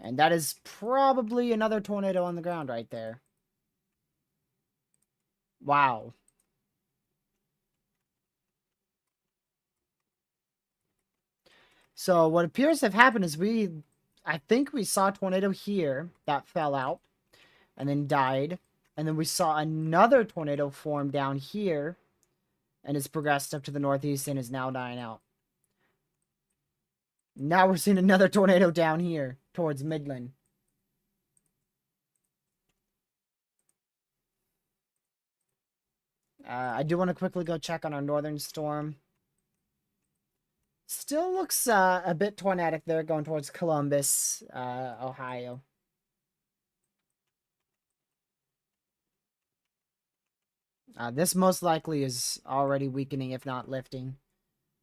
And that is probably another tornado on the ground right there. Wow. So what appears to have happened is I think we saw a tornado here that fell out and then died. And then we saw another tornado form down here and it's progressed up to the northeast and is now dying out. Now we're seeing another tornado down here towards Midland. I do want to quickly go check on our northern storm. Still looks a bit tornadic there going towards Columbus, Ohio. This most likely is already weakening, if not lifting,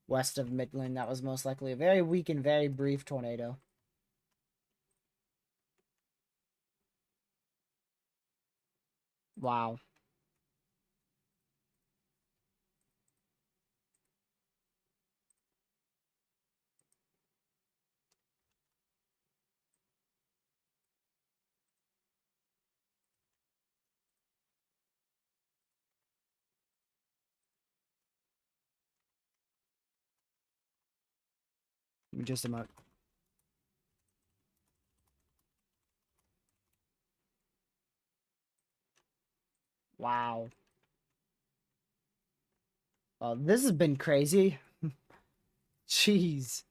west of Midland. That was most likely a very weak and very brief tornado. Wow. Just a moment. Wow. Well, this has been crazy. Jeez.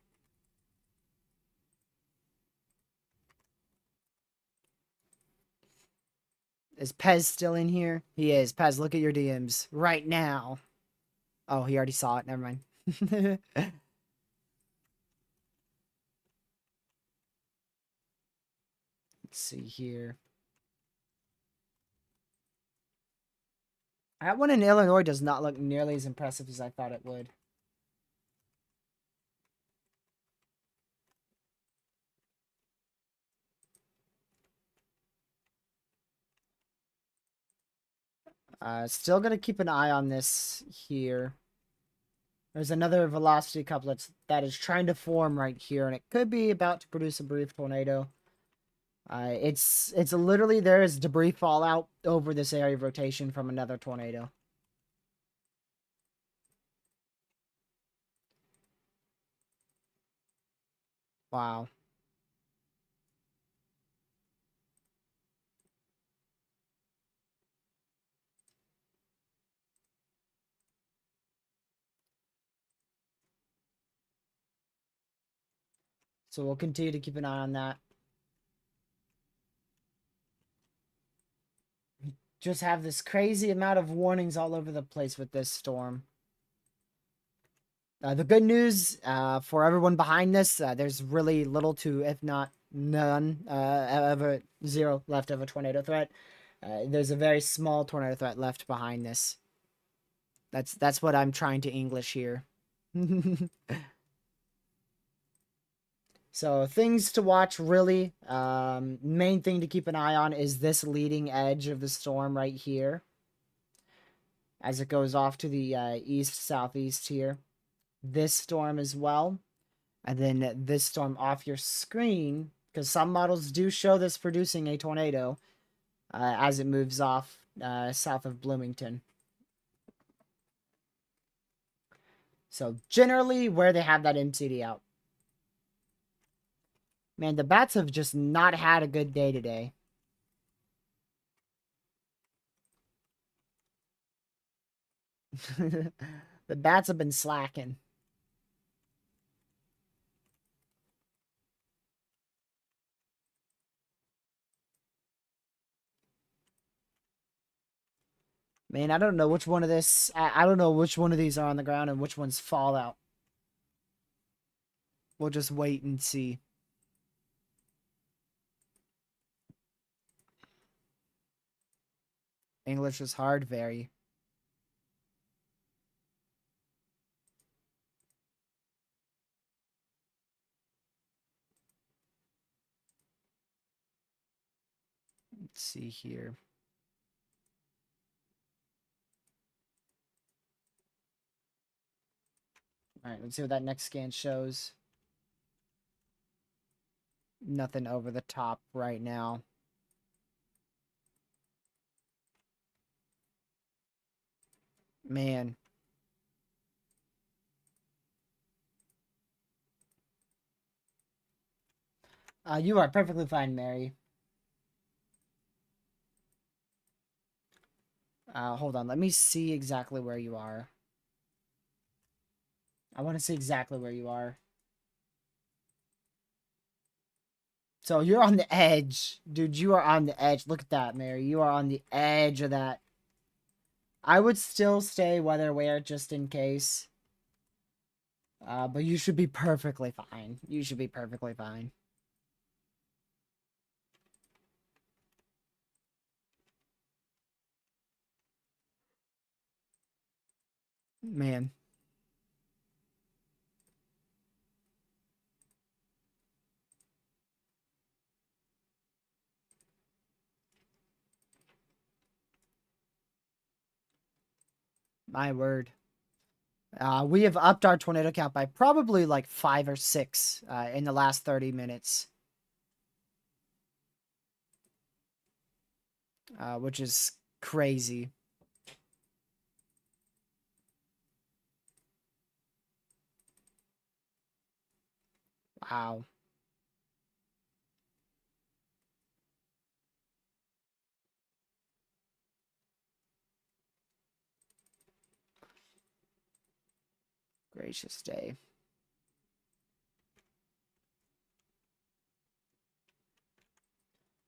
Is Pez still in here? He is. Pez, look at your DMs right now. Oh, he already saw it. Never mind. Let's see here. That one in Illinois does not look nearly as impressive as I thought it would. Still gonna keep an eye on this here. There's another velocity couplet that is trying to form right here, and it could be about to produce a brief tornado. It's literally there is debris fallout over this area of rotation from another tornado. Wow. So we'll continue to keep an eye on that. Just have this crazy amount of warnings all over the place with this storm. The good news for everyone behind this, there's really little to, if not none, of a zero left of a tornado threat. There's a very small tornado threat left behind this. That's what I'm trying to English here. So things to watch, really. Main thing to keep an eye on is this leading edge of the storm right here, as it goes off to the east-southeast here. This storm as well, and then this storm off your screen, because some models do show this producing a tornado as it moves off south of Bloomington. So generally where they have that MCD out. Man, the bats have just not had a good day today. The bats have been slacking. Man, I don't know which one of this. I don't know which one of these are on the ground and which one's fallout. We'll just wait and see. English is hard, very. Let's see here. All right, let's see what that next scan shows. Nothing over the top right now. Man. You are perfectly fine, Mary. Hold on. Let me see exactly where you are. I want to see exactly where you are. So you're on the edge. Dude, you are on the edge. Look at that, Mary. You are on the edge of that. I would still stay weather-aware just in case. But you should be perfectly fine. You should be perfectly fine. Man. My word. We have upped our tornado count by probably like 5 or 6 in the last 30 minutes. Which is crazy. Wow. Gracious day.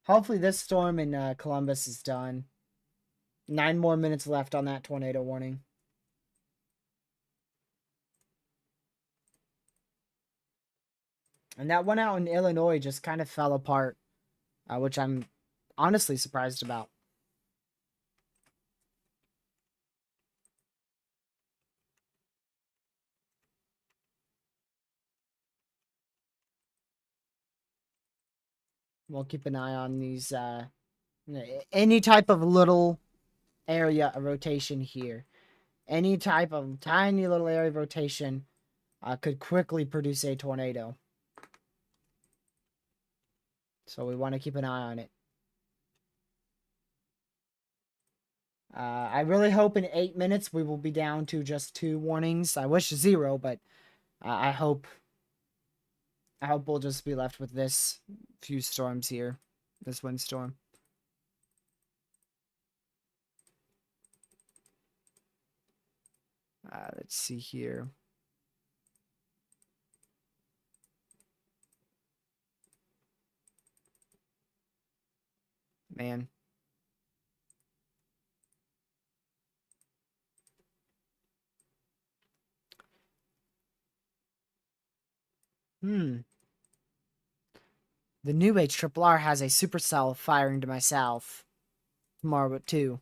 Hopefully this storm in Columbus is done. 9 more minutes left on that tornado warning. And that one out in Illinois just kind of fell apart, which I'm honestly surprised about. We'll keep an eye on these, any type of little area of rotation here. Any type of tiny little area of rotation could quickly produce a tornado. So we want to keep an eye on it. I really hope in 8 minutes we will be down to just 2 warnings. I wish 0, but I hope we'll just be left with this few storms here. This windstorm. Let's see here. Man. The new HRRR has a supercell firing to my south tomorrow at 2.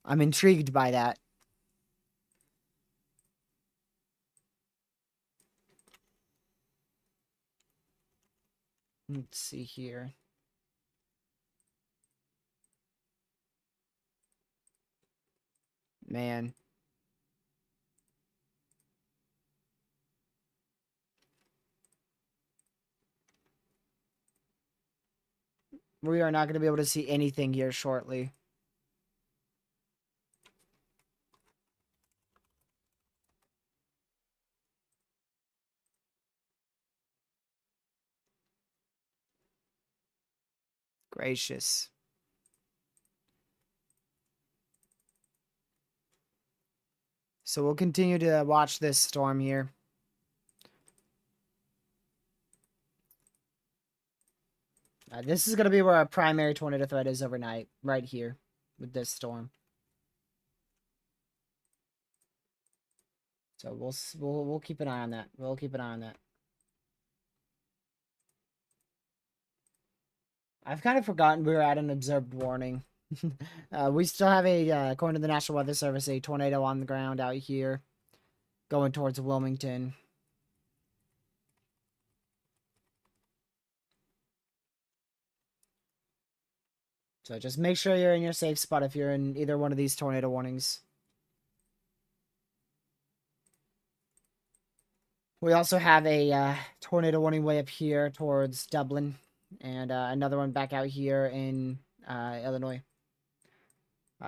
I'm intrigued by that. Let's see here. Man. We are not going to be able to see anything here shortly. Gracious. So we'll continue to watch this storm here. This is going to be where our primary tornado threat is overnight. Right here. With this storm. So we'll keep an eye on that. We'll keep an eye on that. I've kind of forgotten we were at an observed warning. We still have according to the National Weather Service, a tornado on the ground out here. Going towards Wilmington. So just make sure you're in your safe spot if you're in either one of these tornado warnings. We also have a tornado warning way up here towards Dublin. And another one back out here in Illinois.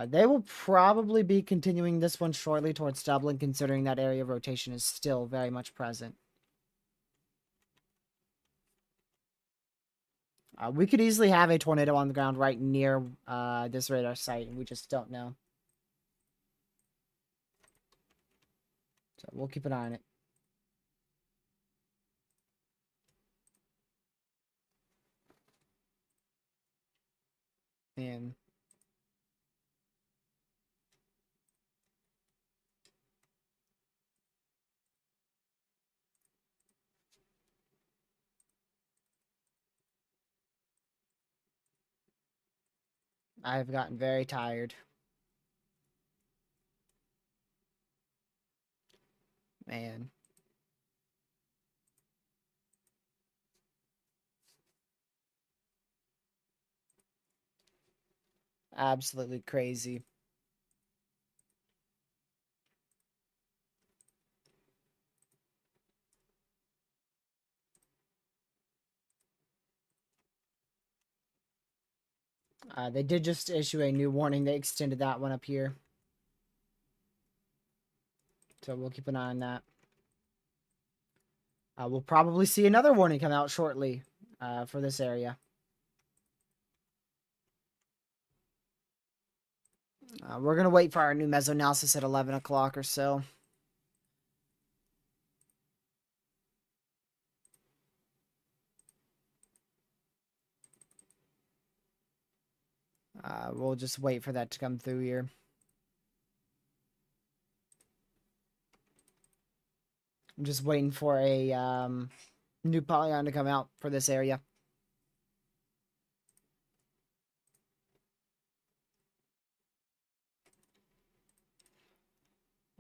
They will probably be continuing this one shortly towards Dublin, considering that area of rotation is still very much present. We could easily have a tornado on the ground right near this radar site, and we just don't know. So we'll keep an eye on it. And I've gotten very tired. Man. Absolutely crazy. They did just issue a new warning. They extended that one up here. So we'll keep an eye on that. We'll probably see another warning come out shortly for this area. We're going to wait for our new mesoanalysis at 11 o'clock or so. We'll just wait for that to come through here. I'm just waiting for a new polygon to come out for this area.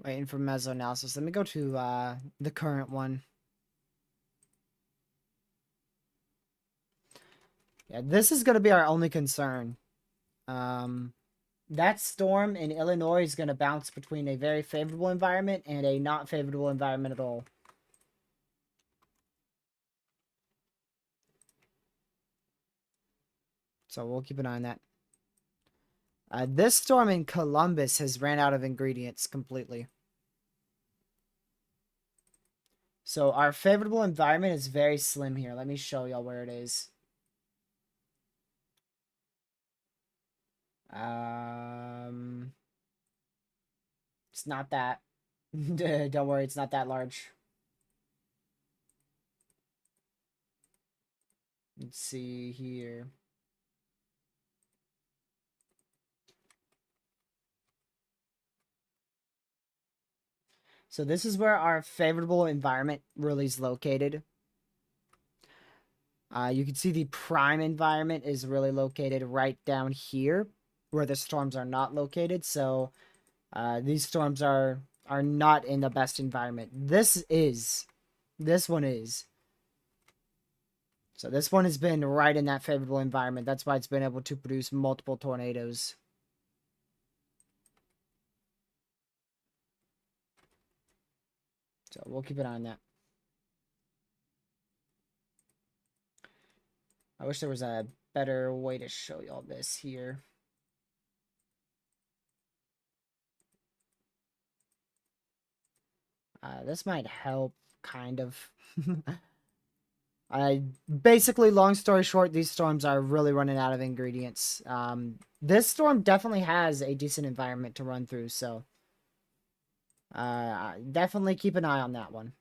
Waiting for mesoanalysis. Let me go to the current one. Yeah, this is going to be our only concern. That storm in Illinois is going to bounce between a very favorable environment and a not favorable environment at all. So we'll keep an eye on that. This storm in Columbus has ran out of ingredients completely. So our favorable environment is very slim here. Let me show y'all where it is. It's not that. Don't worry, it's not that large. Let's see here. So this is where our favorable environment really is located. You can see the prime environment is really located right down here where the storms are not located. So these storms are not in the best environment. This one is. So this one has been right in that favorable environment. That's why it's been able to produce multiple tornadoes. So we'll keep an eye on that. I wish there was a better way to show y'all this here. This might help, kind of. Basically, long story short, these storms are really running out of ingredients. This storm definitely has a decent environment to run through, so definitely keep an eye on that one.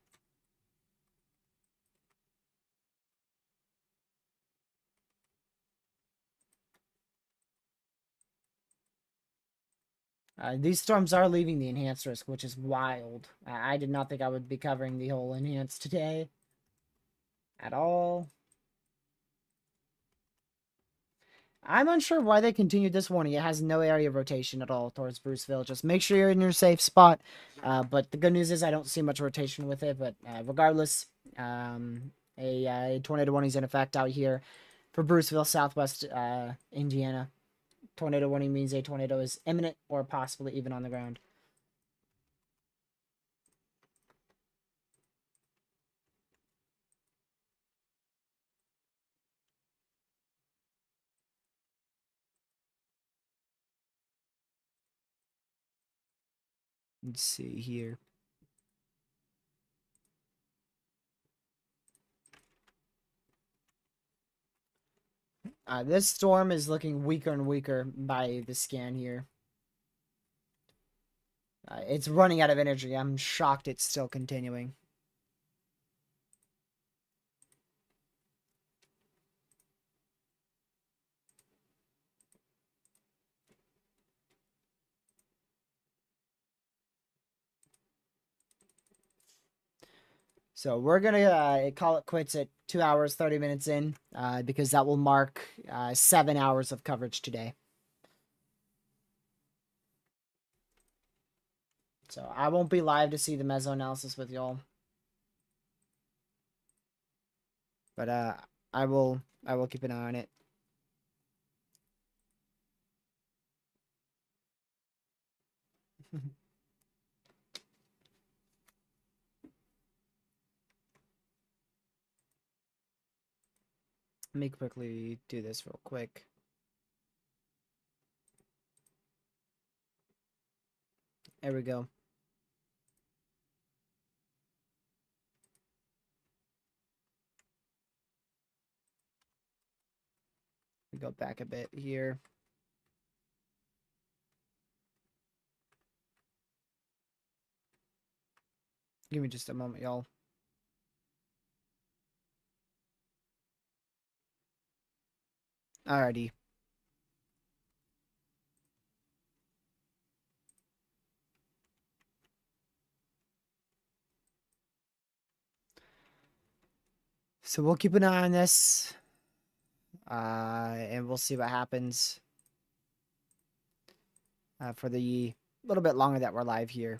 These storms are leaving the enhanced risk, which is wild. I did not think I would be covering the whole enhanced today at all. I'm unsure why they continued this warning. It has no area of rotation at all towards Bruceville. Just make sure you're in your safe spot. But the good news is I don't see much rotation with it. But regardless, a tornado warning is in effect out here for Bruceville, southwest Indiana. Tornado warning means a tornado is imminent or possibly even on the ground. Let's see here. This storm is looking weaker and weaker by the scan here. It's running out of energy. I'm shocked it's still continuing. So we're going to call it quits at 2 hours, 30 minutes in, because that will mark 7 hours of coverage today. So I won't be live to see the mesoanalysis with y'all. But I will keep an eye on it. Let me quickly do this real quick. There we go. Go back a bit here. Give me just a moment, y'all. Alrighty. So we'll keep an eye on this. And we'll see what happens. For the little bit longer that we're live here.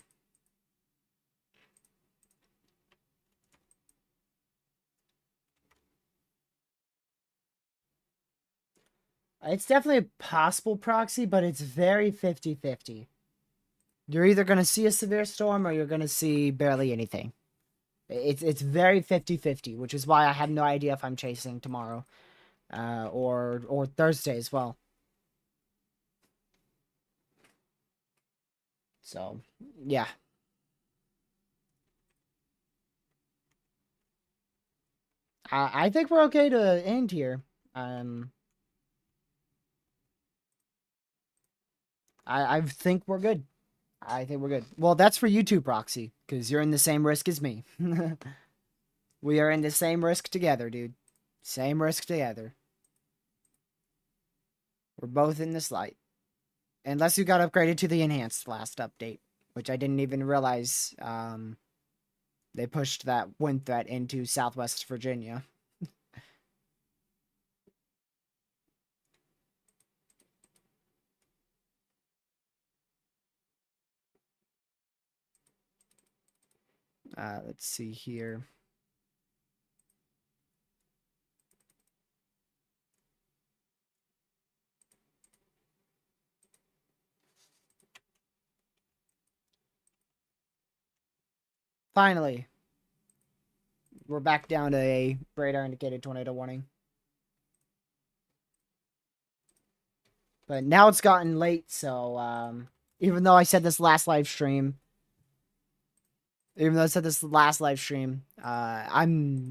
It's definitely a possible proxy, but it's very 50-50. You're either going to see a severe storm or you're going to see barely anything. It's very 50-50, which is why I have no idea if I'm chasing tomorrow or Thursday as well. So, yeah. I think we're okay to end here. I think we're good. I think we're good. Well, that's for you too, Proxy, because you're in the same risk as me. We are in the same risk together, dude. Same risk together. We're both in this light. Unless you got upgraded to the enhanced last update, which I didn't even realize they pushed that wind threat into Southwest Virginia. Let's see here. Finally, we're back down to a radar indicated tornado warning. But now it's gotten late, so even though I said this last live stream, I'm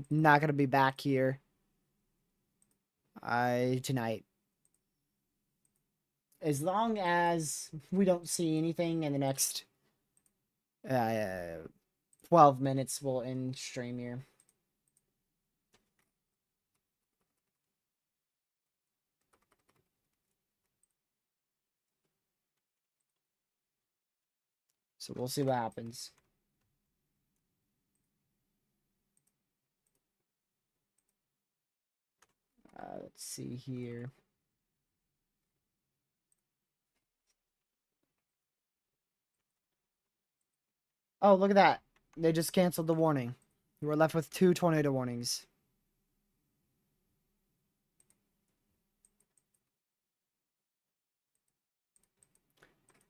not gonna be back here tonight. As long as we don't see anything in the next 12 minutes, we'll end stream here. So we'll see what happens. Let's see here. Oh, look at that. They just canceled the warning. We're left with 2 tornado warnings.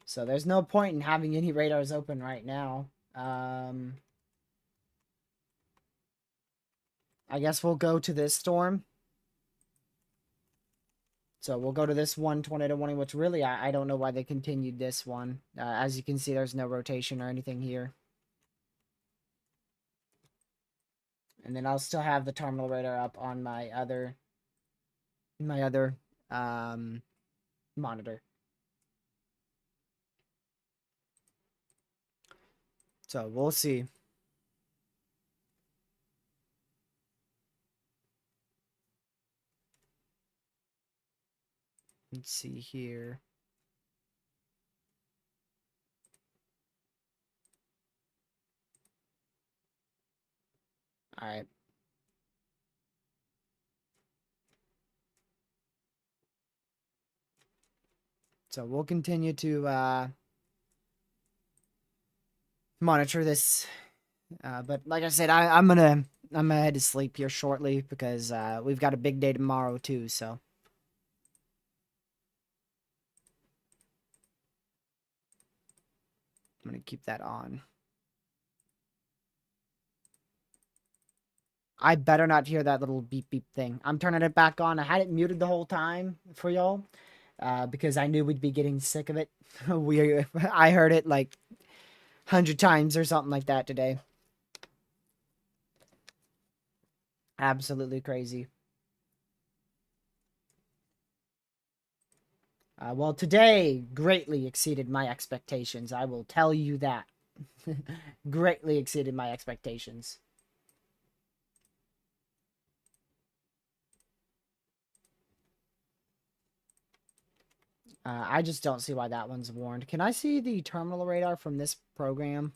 So there's no point in having any radars open right now. I guess we'll go to this storm. So we'll go to this one tornado warning, which really I don't know why they continued this one. As you can see, there's no rotation or anything here. And then I'll still have the terminal radar up on my other monitor. So we'll see. Let's see here. All right. So we'll continue to monitor this. But like I said, I'm gonna head to sleep here shortly because we've got a big day tomorrow too. So I'm gonna keep that on. I better not hear that little beep beep thing. I'm turning it back on. I had it muted the whole time for y'all because I knew we'd be getting sick of it. I heard it like 100 times or something like that today. Absolutely crazy. Well, today greatly exceeded my expectations. I will tell you that. Greatly exceeded my expectations. I just don't see why that one's warned. Can I see the terminal radar from this program?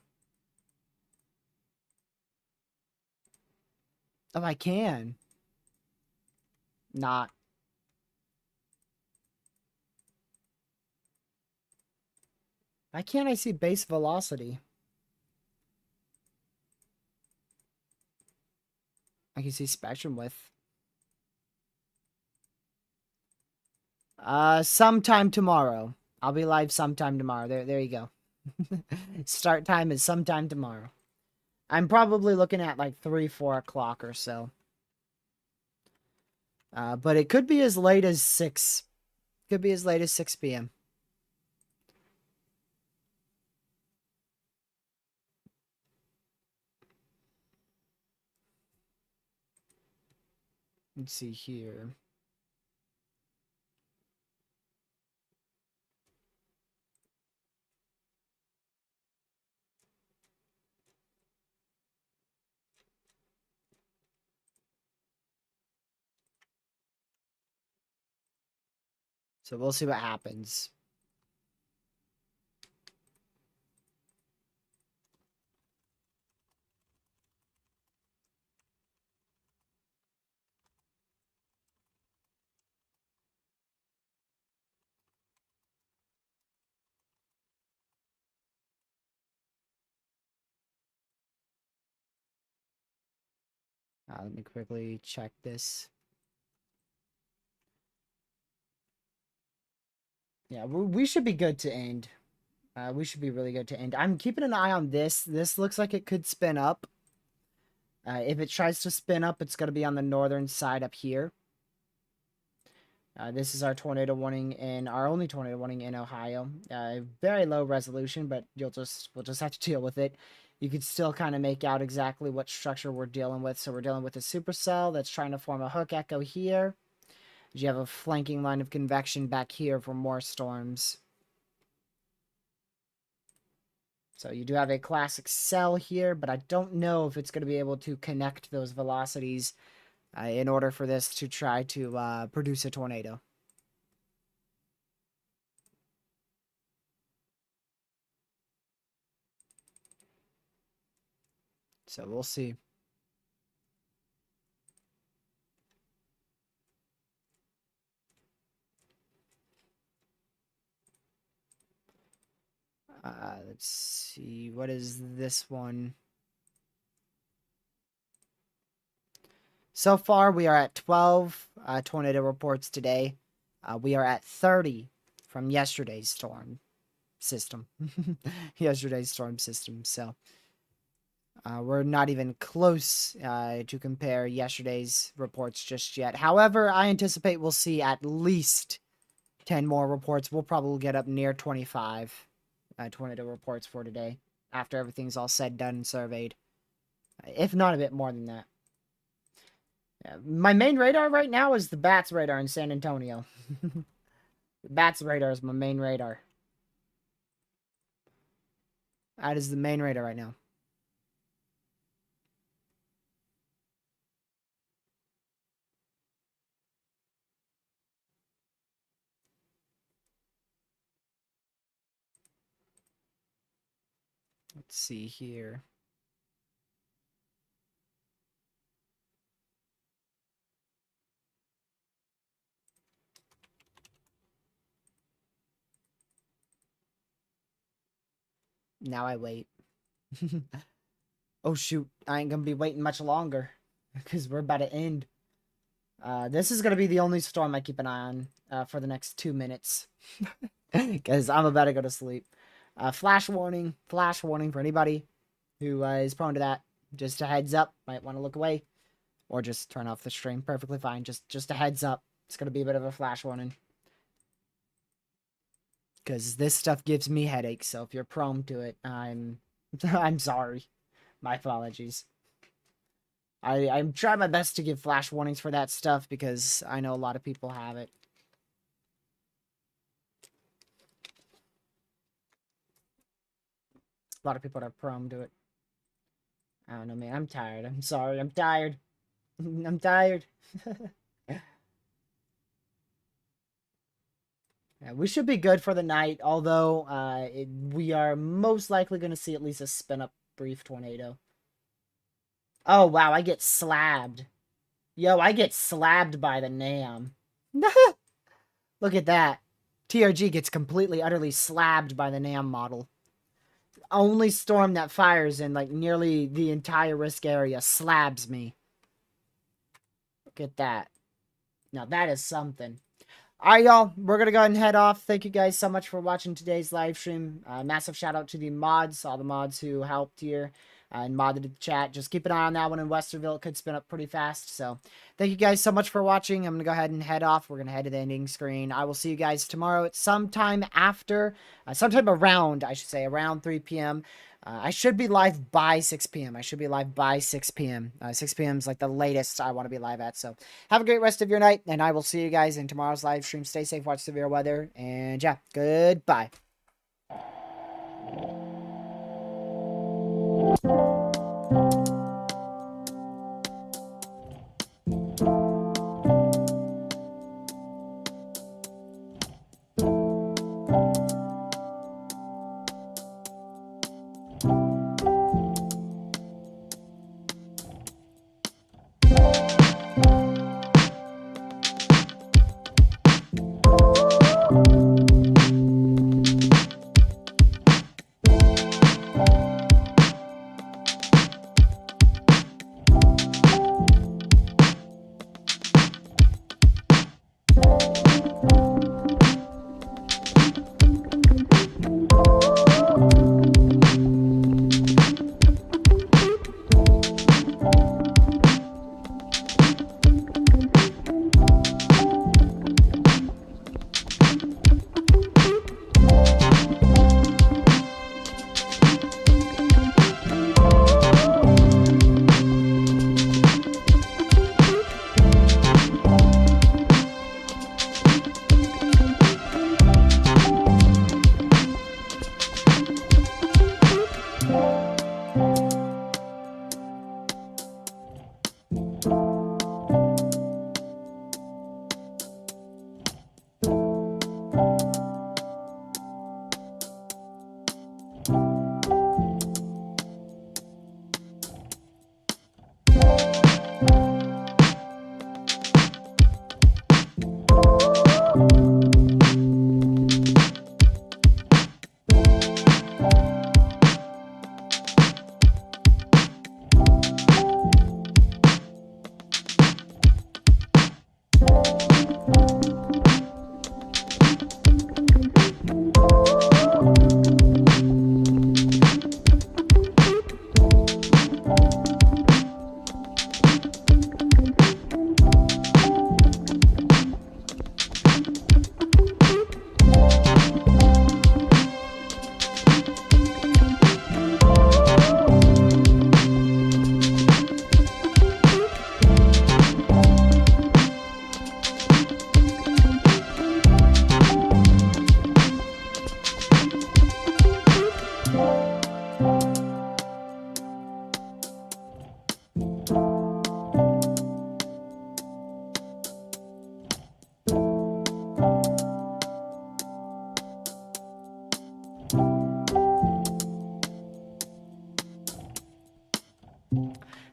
Oh, I can. Not. Why can't I see base velocity? I can see spectrum width. Sometime tomorrow. I'll be live sometime tomorrow. There you go. Start time is sometime tomorrow. I'm probably looking at like 3, 4 o'clock or so. But it could be as late as 6. Could be as late as 6 p.m. Let's see here. So we'll see what happens. Let me quickly check this. Yeah, we should be good to end. We should be really good to end. I'm keeping an eye on this. This looks like it could spin up. If it tries to spin up, it's going to be on the northern side up here. This is our tornado warning in our only tornado warning in Ohio. Very low resolution, but we'll just have to deal with it. You could still kind of make out exactly what structure we're dealing with. So we're dealing with a supercell that's trying to form a hook echo here. You have a flanking line of convection back here for more storms. So you do have a classic cell here, but I don't know if it's going to be able to connect those velocities in order for this to try to produce a tornado. So we'll see. Let's see. What is this one? So far, we are at 12 tornado reports today. We are at 30 from yesterday's storm system. Yesterday's storm system. So we're not even close to compare yesterday's reports just yet. However, I anticipate we'll see at least 10 more reports. We'll probably get up near 25 tornado reports for today after everything's all said, done, and surveyed. If not a bit more than that. Yeah, my main radar right now is the BATS radar in San Antonio. The BATS radar is my main radar. That is the main radar right now. Let's see here. Now I wait. Oh shoot, I ain't gonna be waiting much longer because we're about to end. This is gonna be the only storm I keep an eye on for the next 2 minutes because I'm about to go to sleep. Flash warning for anybody who is prone to that. Just a heads up, might want to look away or just turn off the stream. Perfectly fine. Just a heads up. It's gonna be a bit of a flash warning because this stuff gives me headaches. So if you're prone to it, I'm sorry. My apologies. I'm trying my best to give flash warnings for that stuff because I know a lot of people have it. A lot of people are prone to it. I don't know, man. I'm tired. I'm sorry. I'm tired. I'm tired. Yeah, we should be good for the night, although we are most likely going to see at least a spin-up brief tornado. Oh, wow. I get slabbed. Yo, I get slabbed by the NAM. Look at that. TRG gets completely, utterly slabbed by the NAM model. Only storm that fires in, like, nearly the entire risk area slabs me. Look at that. Now, that is something. All right, y'all. We're going to go ahead and head off. Thank you guys so much for watching today's live stream. Massive shout out to the mods, all the mods who helped here and modded the chat. Just keep an eye on that one in Westerville. It could spin up pretty fast. So thank you guys so much for watching. I'm going to go ahead and head off. We're going to head to the ending screen. I will see you guys tomorrow at sometime around, I should say, around 3 p.m. I should be live by 6 p.m. 6 p.m. 6 p.m. is like the latest I want to be live at. So have a great rest of your night, and I will see you guys in tomorrow's live stream. Stay safe, watch severe weather, and yeah, goodbye.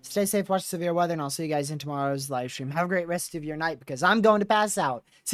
Stay safe, watch severe weather, and I'll see you guys in tomorrow's live stream. Have a great rest of your night because I'm going to pass out.